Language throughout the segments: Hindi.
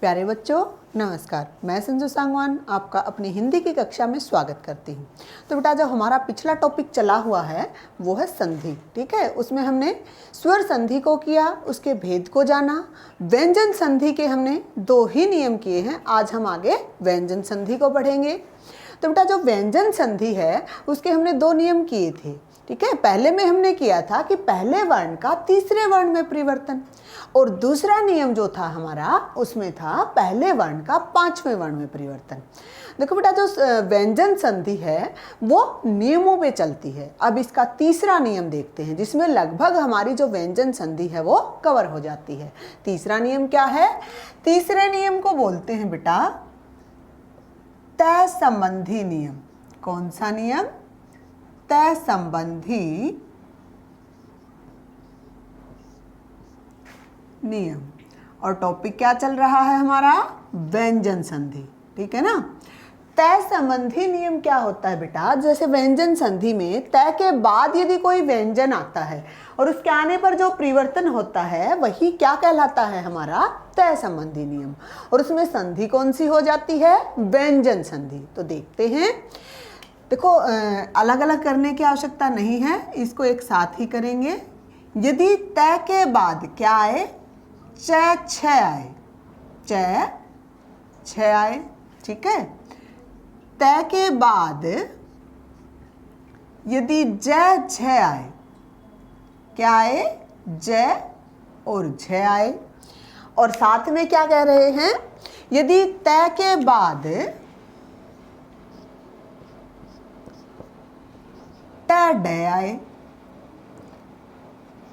प्यारे बच्चों नमस्कार। मैं संजू सांगवान आपका अपनी हिंदी की कक्षा में स्वागत करती हूँ। तो बेटा जो हमारा पिछला टॉपिक चला हुआ है वो है संधि। ठीक है, उसमें हमने स्वर संधि को किया, उसके भेद को जाना। व्यंजन संधि के हमने 2 ही नियम किए हैं। आज हम आगे व्यंजन संधि को पढ़ेंगे। तो बेटा जो व्यंजन संधि है उसके हमने 2 नियम किए थे। ठीक है, पहले में हमने किया था कि पहले वर्ण का तीसरे वर्ण में परिवर्तन, और दूसरा नियम जो था हमारा उसमें था पहले वर्ण का 5वें वर्ण में परिवर्तन। देखो बेटा जो व्यंजन संधि है वो नियमों पे चलती है। अब इसका तीसरा नियम देखते हैं जिसमें लगभग हमारी जो व्यंजन संधि है वो कवर हो जाती है। तीसरा नियम क्या है? तीसरे नियम को बोलते हैं बेटा तय संबंधी नियम। कौन सा नियम? तय संबंधी नियम। और टॉपिक क्या चल रहा है हमारा? व्यंजन संधि। ठीक है ना। तय संबंधी नियम क्या होता है बेटा? जैसे व्यंजन संधि में तय के बाद यदि कोई व्यंजन आता है और उसके आने पर जो परिवर्तन होता है वही क्या कहलाता है? हमारा तय संबंधी नियम। और उसमें संधि कौन सी हो जाती है? व्यंजन संधि। तो देखते हैं। देखो अलग अलग करने की आवश्यकता नहीं है, इसको एक साथ ही करेंगे। यदि तय के बाद क्या आए? च छ आए, च छ आए। ठीक है, तय के बाद यदि ज झ आए, क्या आए? ज और झ आए। और साथ में क्या कह रहे हैं? यदि तय के बाद ट ड आए,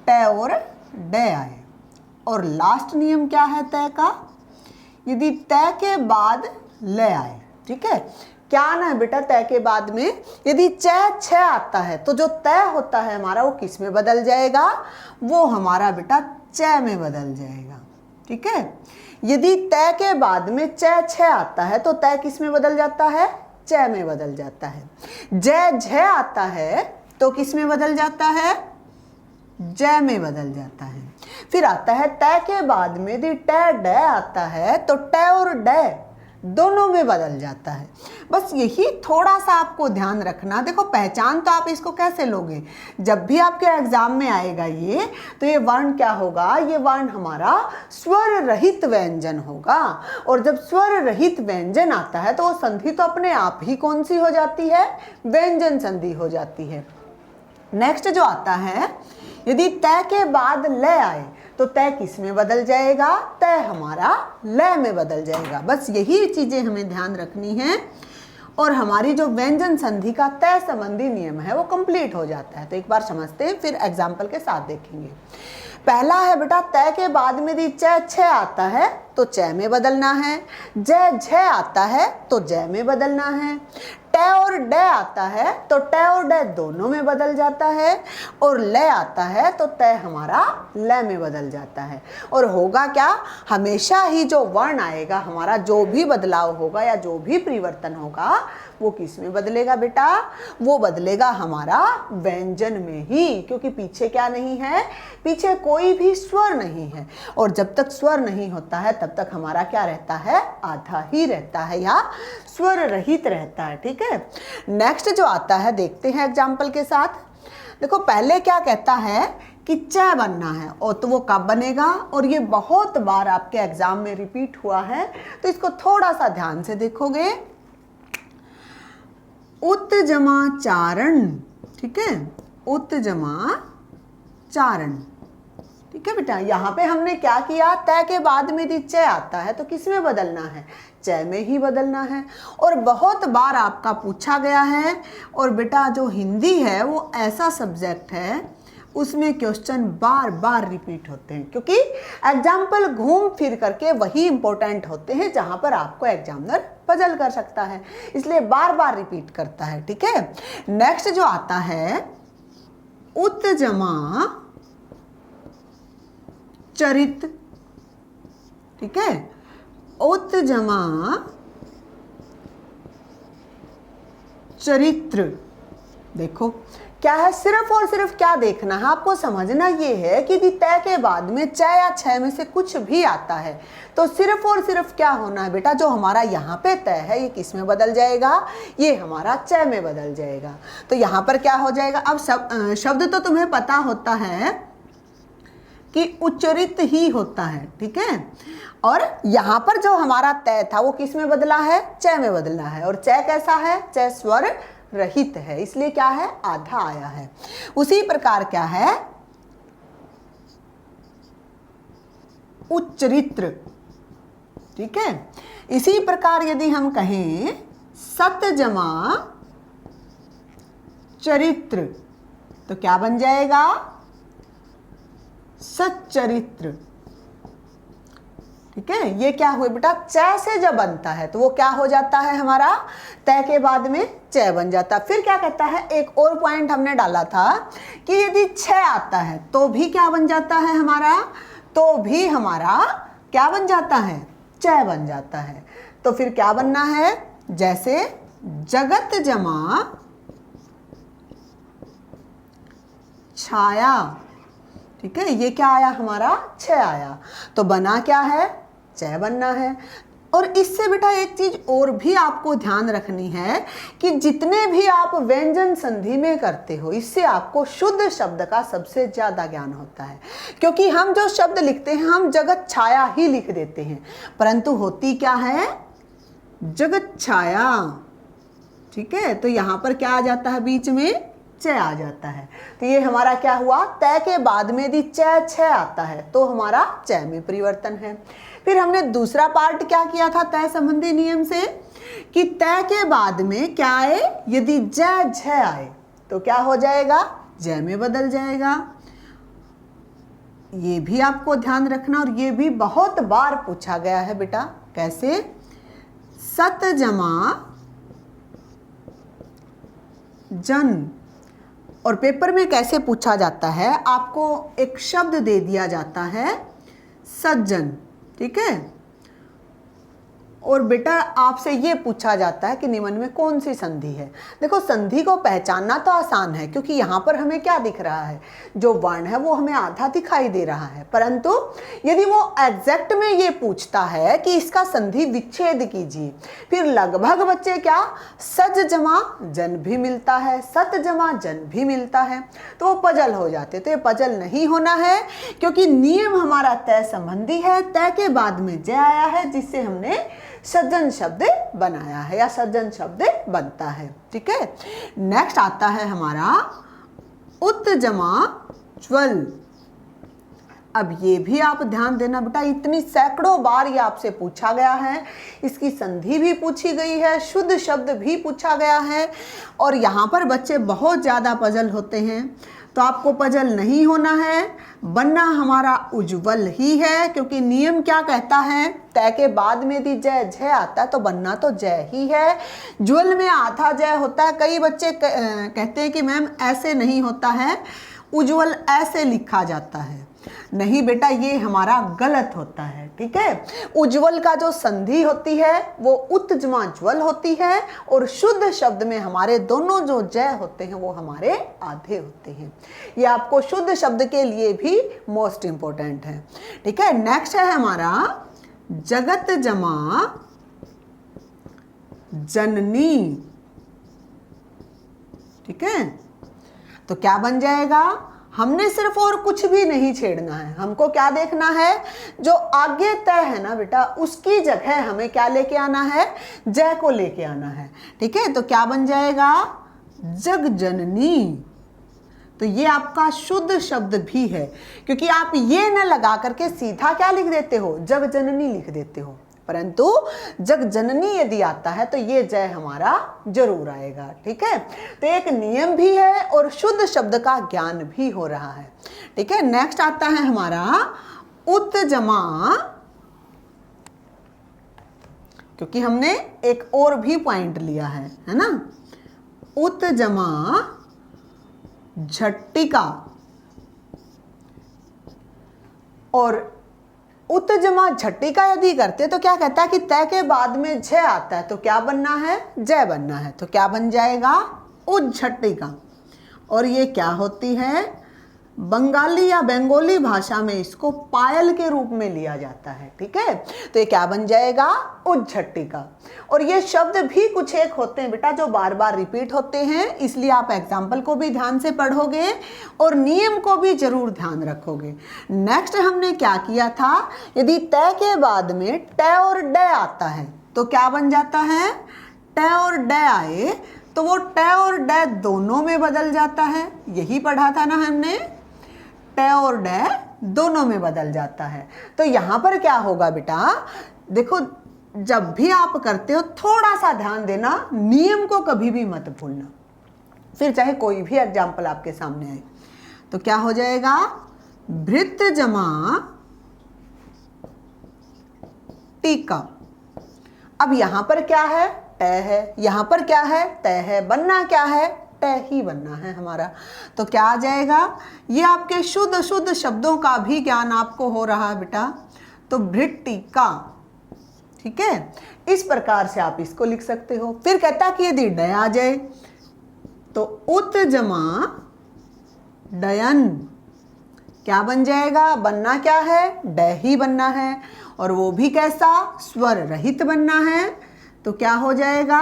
ट और ड आए। और लास्ट नियम क्या है तय का? यदि तय के बाद ल आए। ठीक है, क्या आना है बेटा? तय के बाद में यदि च छ आता है तो जो तय होता है हमारा वो किस में बदल जाएगा? वो हमारा बेटा च में बदल जाएगा। ठीक है, यदि तय के बाद में च छ आता है तो तय किस में बदल जाता है? च में बदल जाता है। ज झ आता है तो किस में बदल जाता है? ज में बदल जाता है। फिर आता है तय के बाद में यदि ट ड आता है तो ट और ड दोनों में बदल जाता है। बस यही थोड़ा सा आपको ध्यान रखना। देखो पहचान तो आप इसको कैसे लोगे? जब भी आपके एग्जाम में आएगा ये, तो ये वर्ण क्या होगा? ये वर्ण हमारा स्वर रहित व्यंजन होगा। और जब स्वर रहित व्यंजन आता है तो वो संधि तो अपने आप ही कौन सी हो जाती है? व्यंजन संधि हो जाती है। नेक्स्ट जो आता है, यदि तय के बाद ल आए तो तय किस में बदल जाएगा? तय हमारा ल में बदल जाएगा। बस यही चीजें हमें ध्यान रखनी है और हमारी जो व्यंजन संधि का तय संबंधी नियम है वो कंप्लीट हो जाता है। तो एक बार समझते हैं, फिर एग्जाम्पल के साथ देखेंगे। पहला है बेटा तय के बाद में यदि च छ आता है तो च में बदलना है। ज झ आता है तो ज में बदलना है। ट और ड आता है तो ट और ड दोनों में बदल जाता है। और ल आता है तो तय हमारा ल में बदल जाता है। और होगा क्या? हमेशा ही जो वर्ण आएगा हमारा, जो भी बदलाव होगा या जो भी परिवर्तन होगा वो किस में बदलेगा बेटा? वो बदलेगा हमारा व्यंजन में ही, क्योंकि पीछे क्या नहीं है? पीछे कोई भी स्वर नहीं है। और जब तक स्वर नहीं होता है तब तक हमारा क्या रहता है? आधा ही रहता है या स्वर रहित रहता है। ठीक है, नेक्स्ट जो आता है देखते हैं एग्जाम्पल के साथ। देखो पहले क्या कहता है कि च बनना है, और तो वो कब बनेगा? और ये बहुत बार आपके एग्जाम में रिपीट हुआ है, तो इसको थोड़ा सा ध्यान से देखोगे। उत जमा चारण। ठीक है, उत जमा चारण। ठीक है बेटा, यहाँ पे हमने क्या किया? तय के बाद में यदि च आता है तो किस में बदलना है? च में ही बदलना है। और बहुत बार आपका पूछा गया है। और बेटा जो हिंदी है वो ऐसा सब्जेक्ट है उसमें क्वेश्चन बार बार रिपीट होते हैं, क्योंकि एग्जाम्पल घूम फिर करके वही इंपॉर्टेंट होते हैं जहां पर आपको एग्जामिनर पजल कर सकता है, इसलिए बार बार रिपीट करता है। ठीक है, नेक्स्ट जो आता है उत जमा चरित। ठीक है, उत जमा चरित्र। देखो क्या है, सिर्फ और सिर्फ क्या देखना है आपको, समझना ये है कि यदि तय के बाद में च या छ में से कुछ भी आता है तो सिर्फ और सिर्फ क्या होना है बेटा, जो हमारा यहाँ पे तय है ये किस में बदल जाएगा, ये हमारा च में बदल जाएगा। तो यहाँ पर क्या हो जाएगा, अब शब्द तो तुम्हें पता होता है कि उच्चरित ही होता है, ठीक है। और यहाँ पर जो हमारा तय था वो किस में बदला है, च में बदला है। और च कैसा है, च स्वर रहित है, इसलिए क्या है, आधा आया है। उसी प्रकार क्या है, उच्चरित्र, ठीक है। इसी प्रकार यदि हम कहें सत जमा चरित्र तो क्या बन जाएगा, सच्चरित्र, ठीक है। ये क्या हुआ बेटा, च से जब बनता है तो वो क्या हो जाता है, हमारा तय के बाद में च बन जाता है। फिर क्या कहता है, एक और पॉइंट हमने डाला था कि यदि छ आता है तो भी क्या बन जाता है हमारा, तो भी हमारा क्या बन जाता है, च बन जाता है। तो फिर क्या बनना है, जैसे जगत जमा छाया, ठीक है, ये क्या आया हमारा, छ आया, तो बना क्या है, च बनना है। और इससे बेटा एक चीज और भी आपको ध्यान रखनी है कि जितने भी आप व्यंजन संधि में करते हो इससे आपको शुद्ध शब्द का सबसे ज्यादा ज्ञान होता है। क्योंकि हम जो शब्द लिखते हैं हम जगत छाया ही लिख देते हैं, परंतु होती क्या है, जगत छाया, ठीक है। तो यहाँ पर क्या आ जाता है, बीच में च आ जाता है। तो ये हमारा क्या हुआ, तय के बाद में यदि च छ आता है तो हमारा च में परिवर्तन है। फिर हमने दूसरा पार्ट क्या किया था तय संबंधी नियम से, कि तय के बाद में क्या आए, यदि ज झ आए तो क्या हो जाएगा, ज में बदल जाएगा। ये भी आपको ध्यान रखना, और ये भी बहुत बार पूछा गया है बेटा। कैसे, सत जमा जन, और पेपर में कैसे पूछा जाता है, आपको एक शब्द दे दिया जाता है सज्जन, ठीक है। और बेटा आपसे ये पूछा जाता है कि निम्न में कौन सी संधि है। देखो संधि को पहचानना तो आसान है क्योंकि यहाँ पर हमें क्या दिख रहा है, जो वर्ण है वो हमें आधा दिखाई दे रहा है। परंतु यदि वो एग्जैक्ट में ये पूछता है कि इसका संधि विच्छेद कीजिए, फिर लगभग बच्चे क्या, सज जमा जन भी मिलता है, सत जमा जन भी मिलता है, तो वो पजल हो जाते। तो ये पजल नहीं होना है क्योंकि नियम हमारा तय संबंधी है। तय के बाद में ज आया है जिससे हमने सज्जन शब्द बनाया है या सज्जन शब्द बनता है, ठीक है। नेक्स्ट आता है हमारा उत जमा ज्वल। अब ये भी आप ध्यान देना बेटा, इतनी सैकड़ों बार ये आपसे पूछा गया है, इसकी संधि भी पूछी गई है, शुद्ध शब्द भी पूछा गया है, और यहाँ पर बच्चे बहुत ज़्यादा पजल होते हैं। तो आपको पजल नहीं होना है, बनना हमारा उज्ज्वल ही है, क्योंकि नियम क्या कहता है, तय के बाद में यदि जय झ आता है तो बनना तो जय ही है। ज्वल में आधा जय होता है। कई बच्चे कहते हैं कि मैम ऐसे नहीं होता है, उज्ज्वल ऐसे लिखा जाता है। नहीं बेटा, ये हमारा गलत होता है, ठीक है। उज्ज्वल का जो संधि होती है वो उत जमा ज्वल होती है, और शुद्ध शब्द में हमारे दोनों जो जय होते हैं वो हमारे आधे होते हैं। ये आपको शुद्ध शब्द के लिए भी मोस्ट इंपॉर्टेंट है, ठीक है। नेक्स्ट है हमारा जगत जमा जननी, ठीक है। तो क्या बन जाएगा, हमने सिर्फ और कुछ भी नहीं छेड़ना है, हमको क्या देखना है, जो आगे तय है ना बेटा उसकी जगह हमें क्या लेके आना है, जय को लेके आना है, ठीक है। तो क्या बन जाएगा, जग जननी। तो ये आपका शुद्ध शब्द भी है, क्योंकि आप ये न लगा करके सीधा क्या लिख देते हो, जग जननी लिख देते हो, परंतु जग जननी यदि आता है तो ये जय हमारा जरूर आएगा, ठीक है। तो एक नियम भी है और शुद्ध शब्द का ज्ञान भी हो रहा है, ठीक है। नेक्स्ट आता है हमारा उत जमा, क्योंकि हमने एक और भी पॉइंट लिया है ना, उत जमा झट्टिका। और उत जमा झट्टिका यदि करते तो क्या कहता है कि तय के बाद में झ आता है तो क्या बनना है, जय बनना है। तो क्या बन जाएगा, उज्झट्टिका, और ये क्या होती है, बंगाली या बंगाली भाषा में इसको पायल के रूप में लिया जाता है। ठीक है, तो ये क्या बन जाएगा, उज्झट्टिका। और ये शब्द भी कुछ एक होते हैं बेटा जो बार बार रिपीट होते हैं, इसलिए आप एग्जाम्पल को भी ध्यान से पढ़ोगे और नियम को भी जरूर ध्यान रखोगे। नेक्स्ट हमने क्या किया था, यदि तय के बाद में ट और ड आता है तो क्या बन जाता है, ट और ड आए तो वो ट और ड दोनों में बदल जाता है। यही पढ़ा था ना हमने, ट और ड दोनों में बदल जाता है। तो यहाँ पर क्या होगा बेटा, देखो जब भी आप करते हो थोड़ा सा ध्यान देना, नियम को कभी भी मत भूलना, फिर चाहे कोई भी एग्जाम्पल आपके सामने आए। तो क्या हो जाएगा, भृत जमा टीका। अब यहाँ पर क्या है, ट है, यहाँ पर क्या है, त है, बनना क्या है, ट ही बनना है हमारा। तो क्या आ जाएगा, ये आपके शुद्ध अशुद्ध शब्दों का भी ज्ञान आपको हो रहा है बेटा। तो भृट्टिका, ठीक है, इस प्रकार से आप इसको लिख सकते हो। फिर कहता कि यदि ड आ जाए तो उत जमा डयन, क्या बन जाएगा, बनना क्या है, ड ही बनना है, और वो भी कैसा, स्वर रहित बनना है। तो क्या हो जाएगा,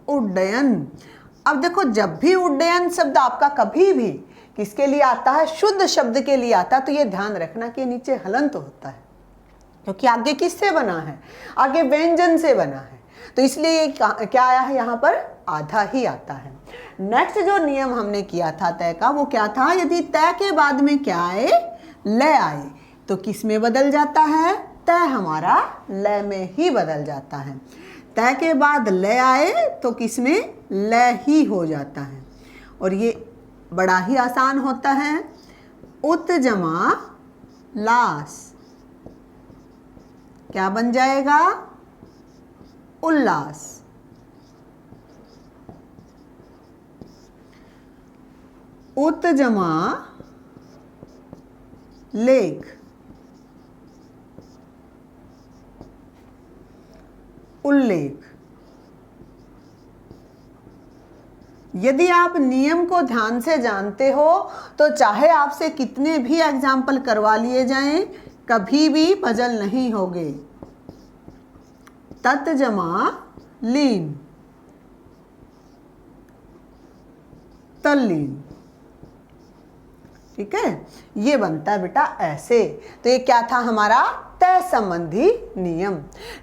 उड्डयन। अब देखो जब भी उड्डयन शब्द आपका कभी भी किसके लिए आता है, शुद्ध शब्द के लिए आता है, तो ये ध्यान रखना कि नीचे हलंत होता है, क्योंकि आगे किससे बना है, आगे व्यंजन से बना है। तो इसलिए क्या आया है यहाँ पर, आधा ही आता है। नेक्स्ट जो नियम हमने किया था तय का, वो क्या था, यदि तय के बाद में क्या आए, ल आए तो किस में बदल जाता है, तय हमारा ल में ही बदल जाता है। तय के बाद ल आए तो किस में, ल ही हो जाता है। और ये बड़ा ही आसान होता है, उत जमा लास, क्या बन जाएगा, उल्लास। उत जमा लेख, उल्लेख। यदि आप नियम को ध्यान से जानते हो तो चाहे आपसे कितने भी एग्जाम्पल करवा लिए जाएं, कभी भी पजल नहीं होगे। तत् जमा लीन, तल्लीन, ठीक है, ये बनता है बेटा ऐसे। तो ये क्या था हमारा, तय संबंधी नियम।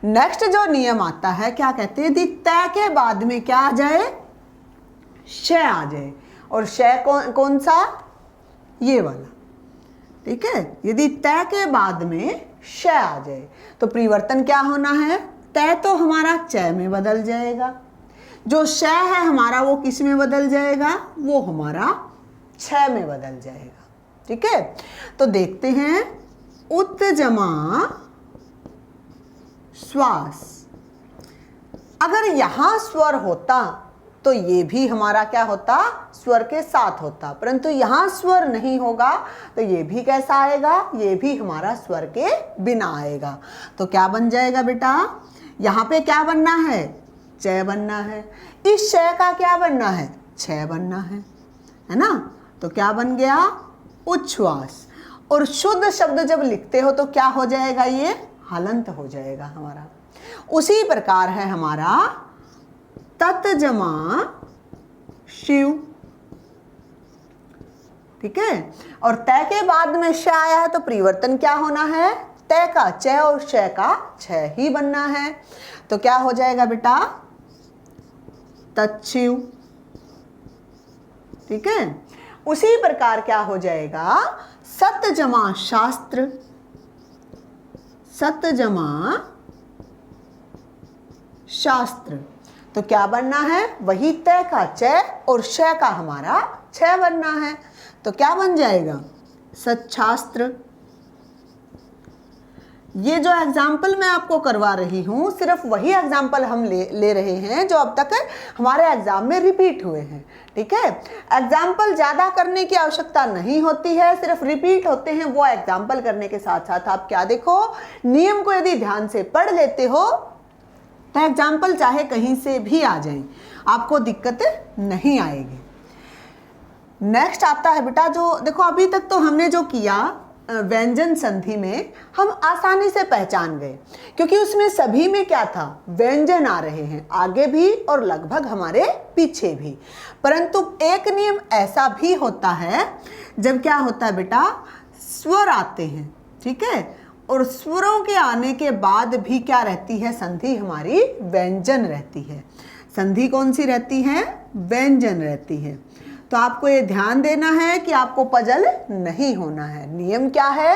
नेक्स्ट जो नियम आता है, क्या कहते हैं, यदि तय के बाद में क्या आ जाए, श आ जाए। और श कौन सा, ये वाला, ठीक है। यदि तय के बाद में श आ जाए तो परिवर्तन क्या होना है, तय तो हमारा च में बदल जाएगा, जो श है हमारा वो किस में बदल जाएगा, वो हमारा छ में बदल जाएगा। ठीक है, तो देखते हैं, उत जमा श्वास। अगर यहां स्वर होता तो ये भी हमारा क्या होता, स्वर के साथ होता, परंतु यहां स्वर नहीं होगा तो ये भी कैसा आएगा, ये भी हमारा स्वर के बिना आएगा। तो क्या बन जाएगा बेटा, यहाँ पे क्या बनना है, च बनना है। इस श का क्या बनना है, छ बनना है ना। तो क्या बन गया, उच्छ्वास। और शुद्ध शब्द जब लिखते हो तो क्या हो जाएगा, ये हलंत हो जाएगा हमारा। उसी प्रकार है हमारा तत् जमा शिव, ठीक है। और तय के बाद में श आया है तो परिवर्तन क्या होना है, तय का च और श का छ ही बनना है। तो क्या हो जाएगा बेटा, तत्शिव, ठीक है। उसी प्रकार क्या हो जाएगा, सत जमा शास्त्र, सत जमा शास्त्र। तो क्या बनना है, वही तय का च और श का हमारा छ बनना है। तो क्या बन जाएगा, सच्छास्त्र। ये जो एग्जाम्पल मैं आपको करवा रही हूँ, सिर्फ वही एग्जाम्पल हम ले रहे हैं जो अब तक हमारे एग्जाम में रिपीट हुए हैं। ठीक है, एग्जाम्पल ज़्यादा करने की आवश्यकता नहीं होती है, सिर्फ रिपीट होते हैं। वो एग्जाम्पल करने के साथ साथ आप क्या देखो, नियम को यदि ध्यान से पढ़ लेते हो तो एग्जाम्पल चाहे कहीं से भी आ जाए, आपको दिक्कत नहीं आएगी। नेक्स्ट आता है बेटा, जो देखो अभी तक तो हमने जो किया व्यंजन संधि में हम आसानी से पहचान गए, क्योंकि उसमें सभी में क्या था, व्यंजन आ रहे हैं, आगे भी और लगभग हमारे पीछे भी। परंतु एक नियम ऐसा भी होता है जब क्या होता है बेटा, स्वर आते हैं, ठीक है, और स्वरों के आने के बाद भी क्या रहती है, संधि हमारी व्यंजन रहती है। संधि कौन सी रहती है, व्यंजन रहती है। तो आपको ये ध्यान देना है कि आपको पजल नहीं होना है। नियम क्या है,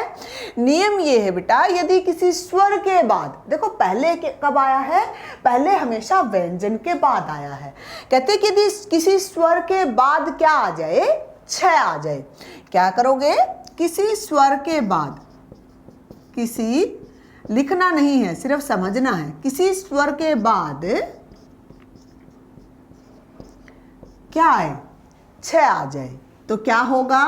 नियम ये है बेटा, यदि किसी स्वर के बाद, देखो पहले कब आया है, पहले हमेशा व्यंजन के बाद आया है। कहते कि यदि किसी स्वर के बाद क्या आ जाए, छ आ जाए, क्या करोगे, किसी स्वर के बाद, किसी लिखना नहीं है, सिर्फ समझना है, किसी स्वर के बाद क्या आए, छ आ जाए, तो क्या होगा,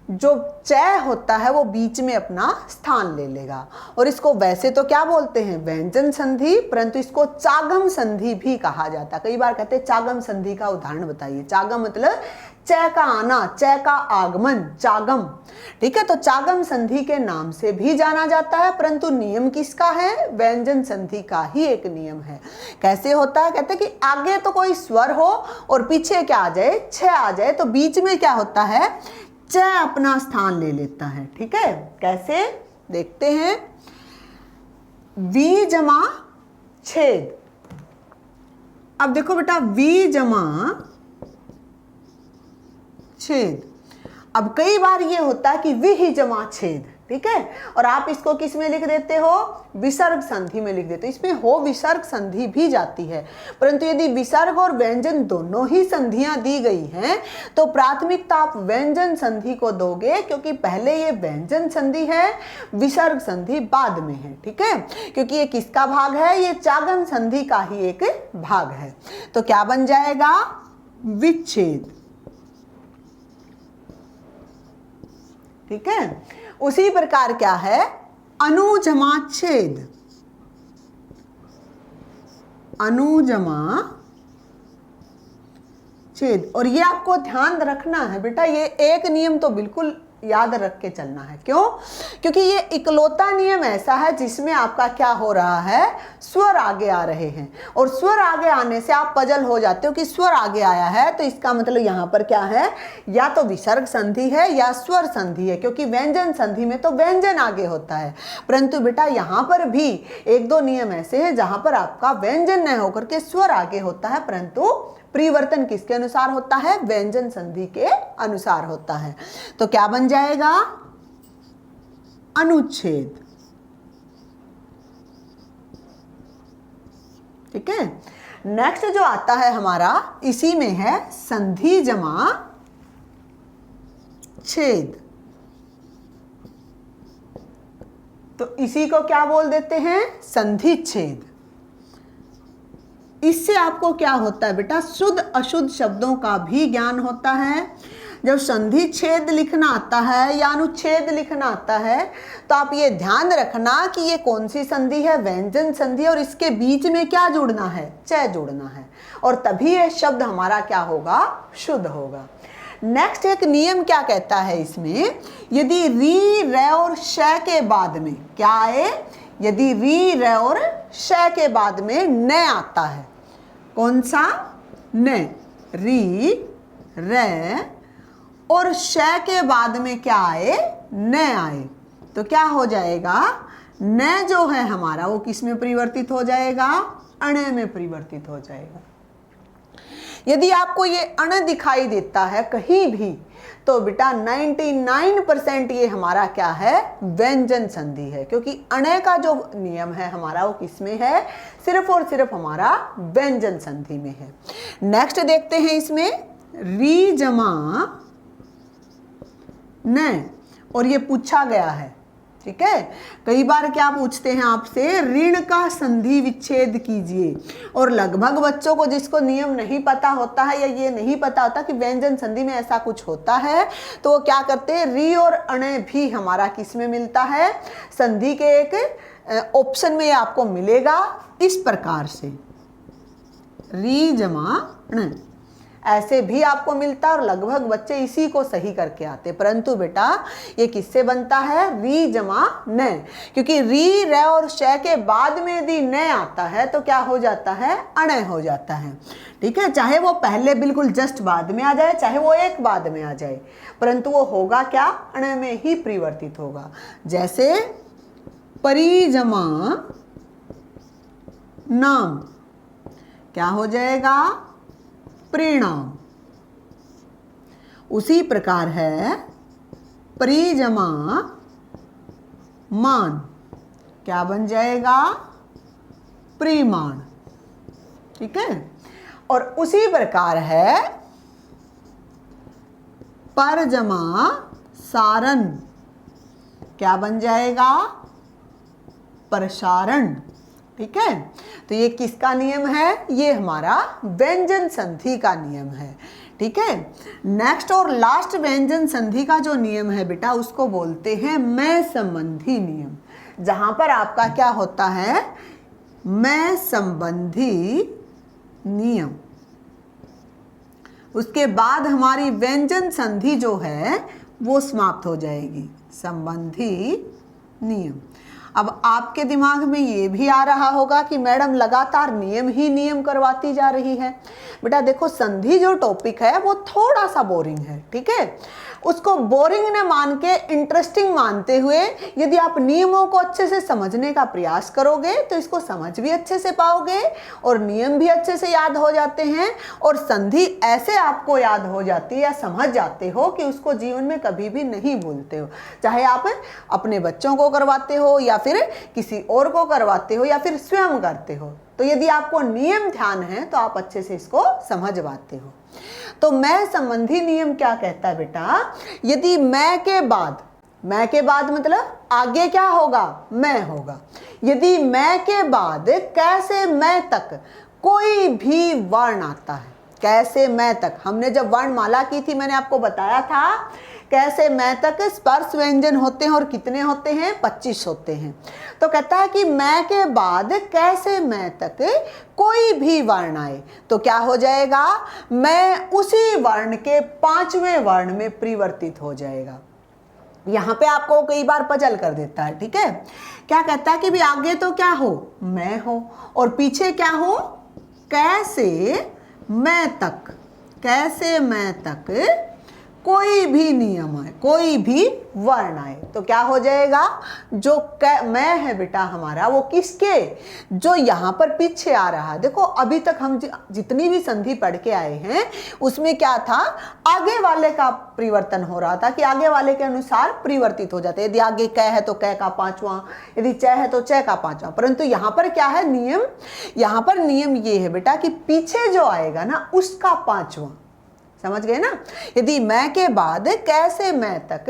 जो चय होता है वो बीच में अपना स्थान ले लेगा। और इसको वैसे तो क्या बोलते हैं, व्यंजन संधि, परंतु इसको चागम संधि भी कहा जाता है। कई बार कहते हैं चागम संधि का उदाहरण बताइए। चागम मतलब चय का आना, चय का आगमन, चागम, ठीक है। तो चागम संधि के नाम से भी जाना जाता है, परंतु नियम किसका है, व्यंजन संधि का ही एक नियम है। कैसे होता है, कहते हैं कि आगे तो कोई स्वर हो और पीछे क्या आ जाए, छ आ जाए, तो बीच में क्या होता है, च अपना स्थान ले लेता है, ठीक है। कैसे देखते हैं, वी जमा छेद। अब देखो बेटा, वी जमा छेद। अब कई बार ये होता है कि वी ही जमा छेद, ठीक है, और आप इसको किस में लिख देते हो, विसर्ग संधि में लिख देते हो। इसमें हो विसर्ग संधि भी जाती है, परंतु यदि विसर्ग और व्यंजन दोनों ही संधियां दी गई हैं तो प्राथमिकता आप व्यंजन संधि को दोगे, क्योंकि पहले ये व्यंजन संधि है, विसर्ग संधि बाद में है, ठीक है, क्योंकि ये किसका भाग है, ये चागम संधि का ही एक भाग है। तो क्या बन जाएगा, विच्छेद, ठीक है। उसी प्रकार क्या है, अनुजमा छेद, अनुजमा छेद। और ये आपको ध्यान रखना है बेटा, ये एक नियम तो बिल्कुल याद रख के चलना है। क्यों, क्योंकि ये इकलौता नियम ऐसा है जिसमें आपका क्या हो रहा है, स्वर आगे आ रहे हैं, और स्वर आगे आने से आप पजल हो जाते हो कि स्वर आगे आया है, तो इसका मतलब यहाँ पर क्या है, या तो विसर्ग संधि है या स्वर संधि है, क्योंकि व्यंजन संधि में तो व्यंजन आगे होता है। परंतु बेटा यहाँ पर भी एक दो नियम ऐसे हैं जहां पर आपका व्यंजन न होकर के स्वर आगे होता है, परंतु परिवर्तन किसके अनुसार होता है, व्यंजन संधि के अनुसार होता है। तो क्या बन जाएगा, अनुच्छेद, ठीक है। नेक्स्ट जो आता है हमारा, इसी में है संधि जमा छेद। तो इसी को क्या बोल देते हैं, संधि छेद। इससे आपको क्या होता है बेटा, शुद्ध अशुद्ध शब्दों का भी ज्ञान होता है। जब संधि छेद लिखना आता है या अनुच्छेद लिखना आता है, तो आप ये ध्यान रखना कि ये कौन सी संधि है, व्यंजन संधि, और इसके बीच में क्या जुड़ना है, च जुड़ना है, और तभी ये शब्द हमारा क्या होगा, शुद्ध होगा। नेक्स्ट एक नियम क्या कहता है इसमें, यदि री, र और श के बाद में क्या आए, यदि री, र और श के बाद में न आता है, कौन सा, न, री, र और श के बाद में क्या आए, न आए, तो क्या हो जाएगा, न जो है हमारा वो किस में परिवर्तित हो जाएगा, अण में परिवर्तित हो जाएगा। यदि आपको ये अण दिखाई देता है कहीं भी, तो बेटा 99% ये हमारा क्या है, व्यंजन संधि है, क्योंकि अणे का जो नियम है हमारा वो किसमें है, सिर्फ और सिर्फ हमारा व्यंजन संधि में है। नेक्स्ट देखते हैं इसमें, री जमा न, और ये पूछा गया है, ठीक है। कई बार क्या पूछते हैं आपसे, ऋण का संधि विच्छेद कीजिए, और लगभग बच्चों को जिसको नियम नहीं पता होता है या ये नहीं पता होता कि व्यंजन संधि में ऐसा कुछ होता है, तो वो क्या करते हैं, री और अणे भी हमारा किस में मिलता है, संधि के एक ऑप्शन में आपको मिलेगा इस प्रकार से, री जमा अण। ऐसे भी आपको मिलता है और लगभग बच्चे इसी को सही करके आते। परंतु बेटा ये किससे बनता है? री जमा न, क्योंकि री र और श के बाद में यदि न आता है तो क्या हो जाता है? अण हो जाता है। ठीक है, चाहे वो पहले बिल्कुल जस्ट बाद में आ जाए, चाहे वो एक बाद में आ जाए, परंतु वो होगा क्या? अण में ही परिवर्तित होगा। जैसे परिजमा नाम क्या हो जाएगा? परिणाम। उसी प्रकार है परिजमा मान, क्या बन जाएगा? परिमाण। ठीक है, और उसी प्रकार है परजमा सारण, क्या बन जाएगा? प्रसारण। ठीक है, तो ये किसका नियम है? ये हमारा व्यंजन संधि का नियम है। ठीक है, नेक्स्ट और लास्ट व्यंजन संधि का जो नियम है बेटा उसको बोलते हैं मैं संबंधी नियम, जहां पर आपका क्या होता है? मैं संबंधी नियम। उसके बाद हमारी व्यंजन संधि जो है वो समाप्त हो जाएगी। संबंधी नियम। अब आपके दिमाग में ये भी आ रहा होगा कि मैडम लगातार नियम ही नियम करवाती जा रही है। बेटा देखो, संधि जो टॉपिक है वो थोड़ा सा बोरिंग है। ठीक है, उसको बोरिंग न मान के इंटरेस्टिंग मानते हुए यदि आप नियमों को अच्छे से समझने का प्रयास करोगे तो इसको समझ भी अच्छे से पाओगे और नियम भी अच्छे से याद हो जाते हैं, और संधि ऐसे आपको याद हो जाती है या समझ जाते हो कि उसको जीवन में कभी भी नहीं भूलते हो। चाहे आप अपने बच्चों को करवाते हो या फिर किसी और को करवाते हो या फिर स्वयं करते हो, तो यदि आपको नियम ध्यान है तो आप अच्छे से इसको समझ पाते हो। तो मैं संबंधी नियम क्या कहता है बेटा? यदि मैं के बाद मतलब आगे क्या होगा? मैं होगा। यदि मैं के बाद कैसे मैं तक कोई भी वर्ण आता है, कैसे मैं तक, हमने जब वर्णमाला की थी मैंने आपको बताया था कैसे मैं तक स्पर्श व्यंजन होते हैं और कितने होते हैं? 25 होते हैं। तो कहता है कि मैं के बाद कैसे मैं तक कोई भी वर्ण आए तो क्या हो जाएगा? मैं उसी वर्ण के 5वें वर्ण में परिवर्तित हो जाएगा। यहाँ पे आपको कई बार पजल कर देता है। ठीक है, क्या कहता है कि भी आगे तो क्या हो? मैं हो, और पीछे क्या हो? कैसे मैं तक, कैसे मैं तक कोई भी नियम आए, कोई भी वर्ण आए तो क्या हो जाएगा? जो मैं है बेटा हमारा वो किसके? जो यहाँ पर पीछे आ रहा है। देखो अभी तक हम जितनी भी संधि पढ़ के आए हैं उसमें क्या था? आगे वाले का परिवर्तन हो रहा था कि आगे वाले के अनुसार परिवर्तित हो जाते। यदि आगे क है तो क का 5वां, यदि च है तो च का 5वां। परंतु यहाँ पर क्या है नियम? यहाँ पर नियम ये है बेटा कि पीछे जो आएगा ना उसका 5वां। समझ गए ना? यदि मैं के बाद कैसे मैं तक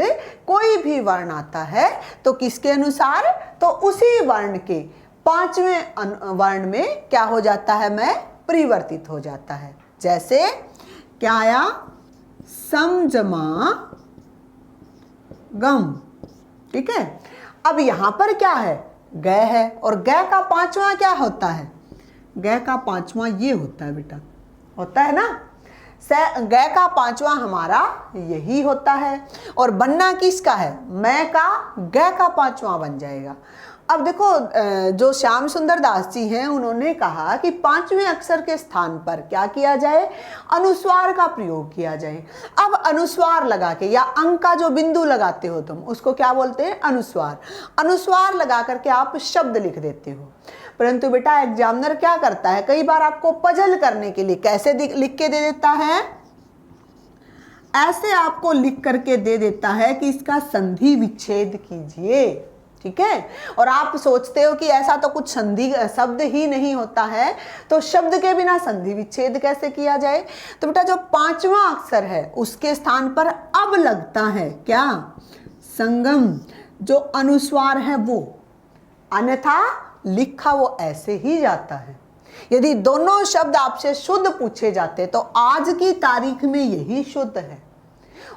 कोई भी वर्ण आता है तो किसके अनुसार? तो उसी वर्ण के 5वें वर्ण में क्या हो जाता है? मैं परिवर्तित हो जाता है। जैसे क्या आया? समजमा गम। ठीक है, अब यहां पर क्या है? ग है, और ग का 5वां क्या होता है? ग का 5वां ये होता है बेटा, होता है ना? ग का 5वां हमारा यही होता है, और बनना किसका है? मैं का ग का 5वां बन जाएगा। अब देखो जो श्याम सुंदर दास जी हैं उन्होंने कहा कि 5वें अक्षर के स्थान पर क्या किया जाए? अनुस्वार का प्रयोग किया जाए। अब अनुस्वार लगा के या अंक का जो बिंदु लगाते हो तुम उसको क्या बोलते हैं? अनुस्वार। अनुस्वार लगा करके आप शब्द लिख देते हो। परंतु बेटा एग्जामिनर क्या करता है? कई बार आपको पजल करने के लिए कैसे लिख के दे देता है? ऐसे आपको लिख करके दे देता है कि इसका संधि विच्छेद कीजिए। ठीक है, और आप सोचते हो कि ऐसा तो कुछ संधि शब्द ही नहीं होता है, तो शब्द के बिना संधि विच्छेद कैसे किया जाए? तो बेटा जो 5वां अक्षर है उसके स्थान पर अब लगता है क्या? संगम। जो अनुस्वार है वो, अन्यथा लिखा वो ऐसे ही जाता है। यदि दोनों शब्द आपसे शुद्ध पूछे जाते तो आज की तारीख में यही शुद्ध है,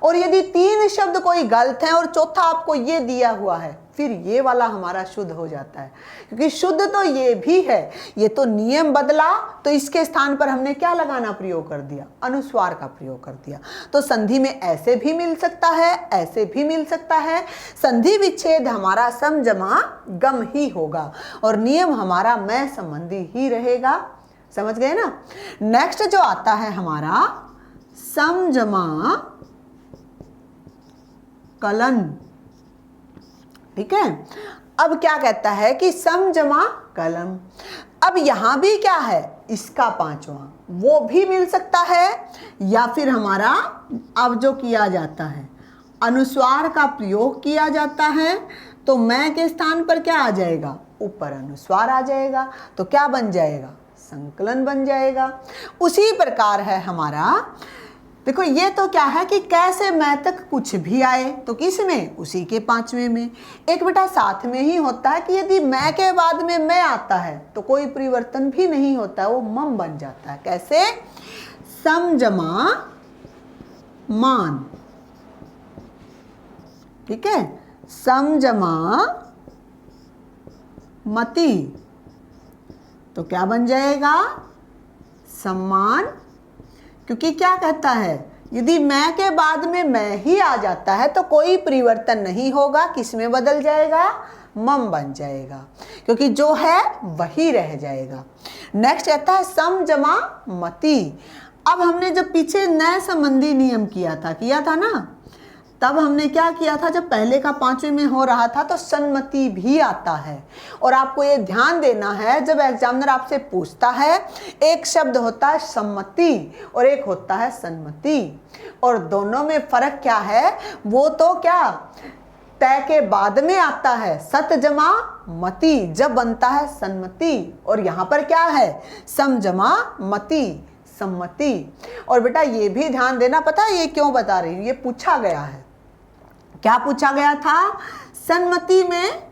और यदि 3 शब्द कोई गलत है और चौथा आपको ये दिया हुआ है फिर ये वाला हमारा शुद्ध हो जाता है, क्योंकि शुद्ध तो ये भी है, ये तो नियम बदला तो इसके स्थान पर हमने क्या लगाना प्रयोग कर दिया, अनुस्वार का प्रयोग कर दिया। तो संधि में ऐसे भी मिल सकता है, ऐसे भी मिल सकता है। संधि विच्छेद हमारा सम जमा गम ही होगा और नियम हमारा मैं संबंधी ही रहेगा। समझ गए ना। नेक्स्ट जो आता है हमारा सम जमा कलन। ठीक है, अब क्या कहता है कि सम जमा कलम। अब यहां भी क्या है, इसका पांचवा वो भी मिल सकता है, या फिर हमारा अब जो किया जाता है अनुस्वार का प्रयोग किया जाता है, तो मैं के स्थान पर क्या आ जाएगा, ऊपर अनुस्वार आ जाएगा, तो क्या बन जाएगा, संकलन बन जाएगा। उसी प्रकार है हमारा, देखो ये तो क्या है कि कैसे मैं तक कुछ भी आए, तो किस में, उसी के पांचवें में। एक बेटा साथ में ही होता है कि यदि मैं के बाद में मैं आता है तो कोई परिवर्तन भी नहीं होता है, वो मम बन जाता है। कैसे, सम जमा मान। ठीक है, सम जमा मति, तो क्या बन जाएगा, सम्मान। क्योंकि क्या कहता है, यदि मैं के बाद में मैं ही आ जाता है तो कोई परिवर्तन नहीं होगा, किस में बदल जाएगा, मम बन जाएगा, क्योंकि जो है वही रह जाएगा। नेक्स्ट आता है सम जमा मति। अब हमने जब पीछे नए संबंधी नियम किया था ना, तब हमने क्या किया था, जब पहले का पांचवें में हो रहा था तो सन्मति भी आता है। और आपको ये ध्यान देना है, जब एग्जामिनर आपसे पूछता है, एक शब्द होता है सम्मति और एक होता है सन्मति, और दोनों में फर्क क्या है, वो तो क्या तय के बाद में आता है, सत जमा मति जब बनता है सन्मति, और यहाँ पर क्या है, सम जमा मति, सम्मति। और बेटा ये भी ध्यान देना, पता है ये क्यों बता रही हूँ, ये पूछा गया है। क्या पूछा गया था, सन्मति में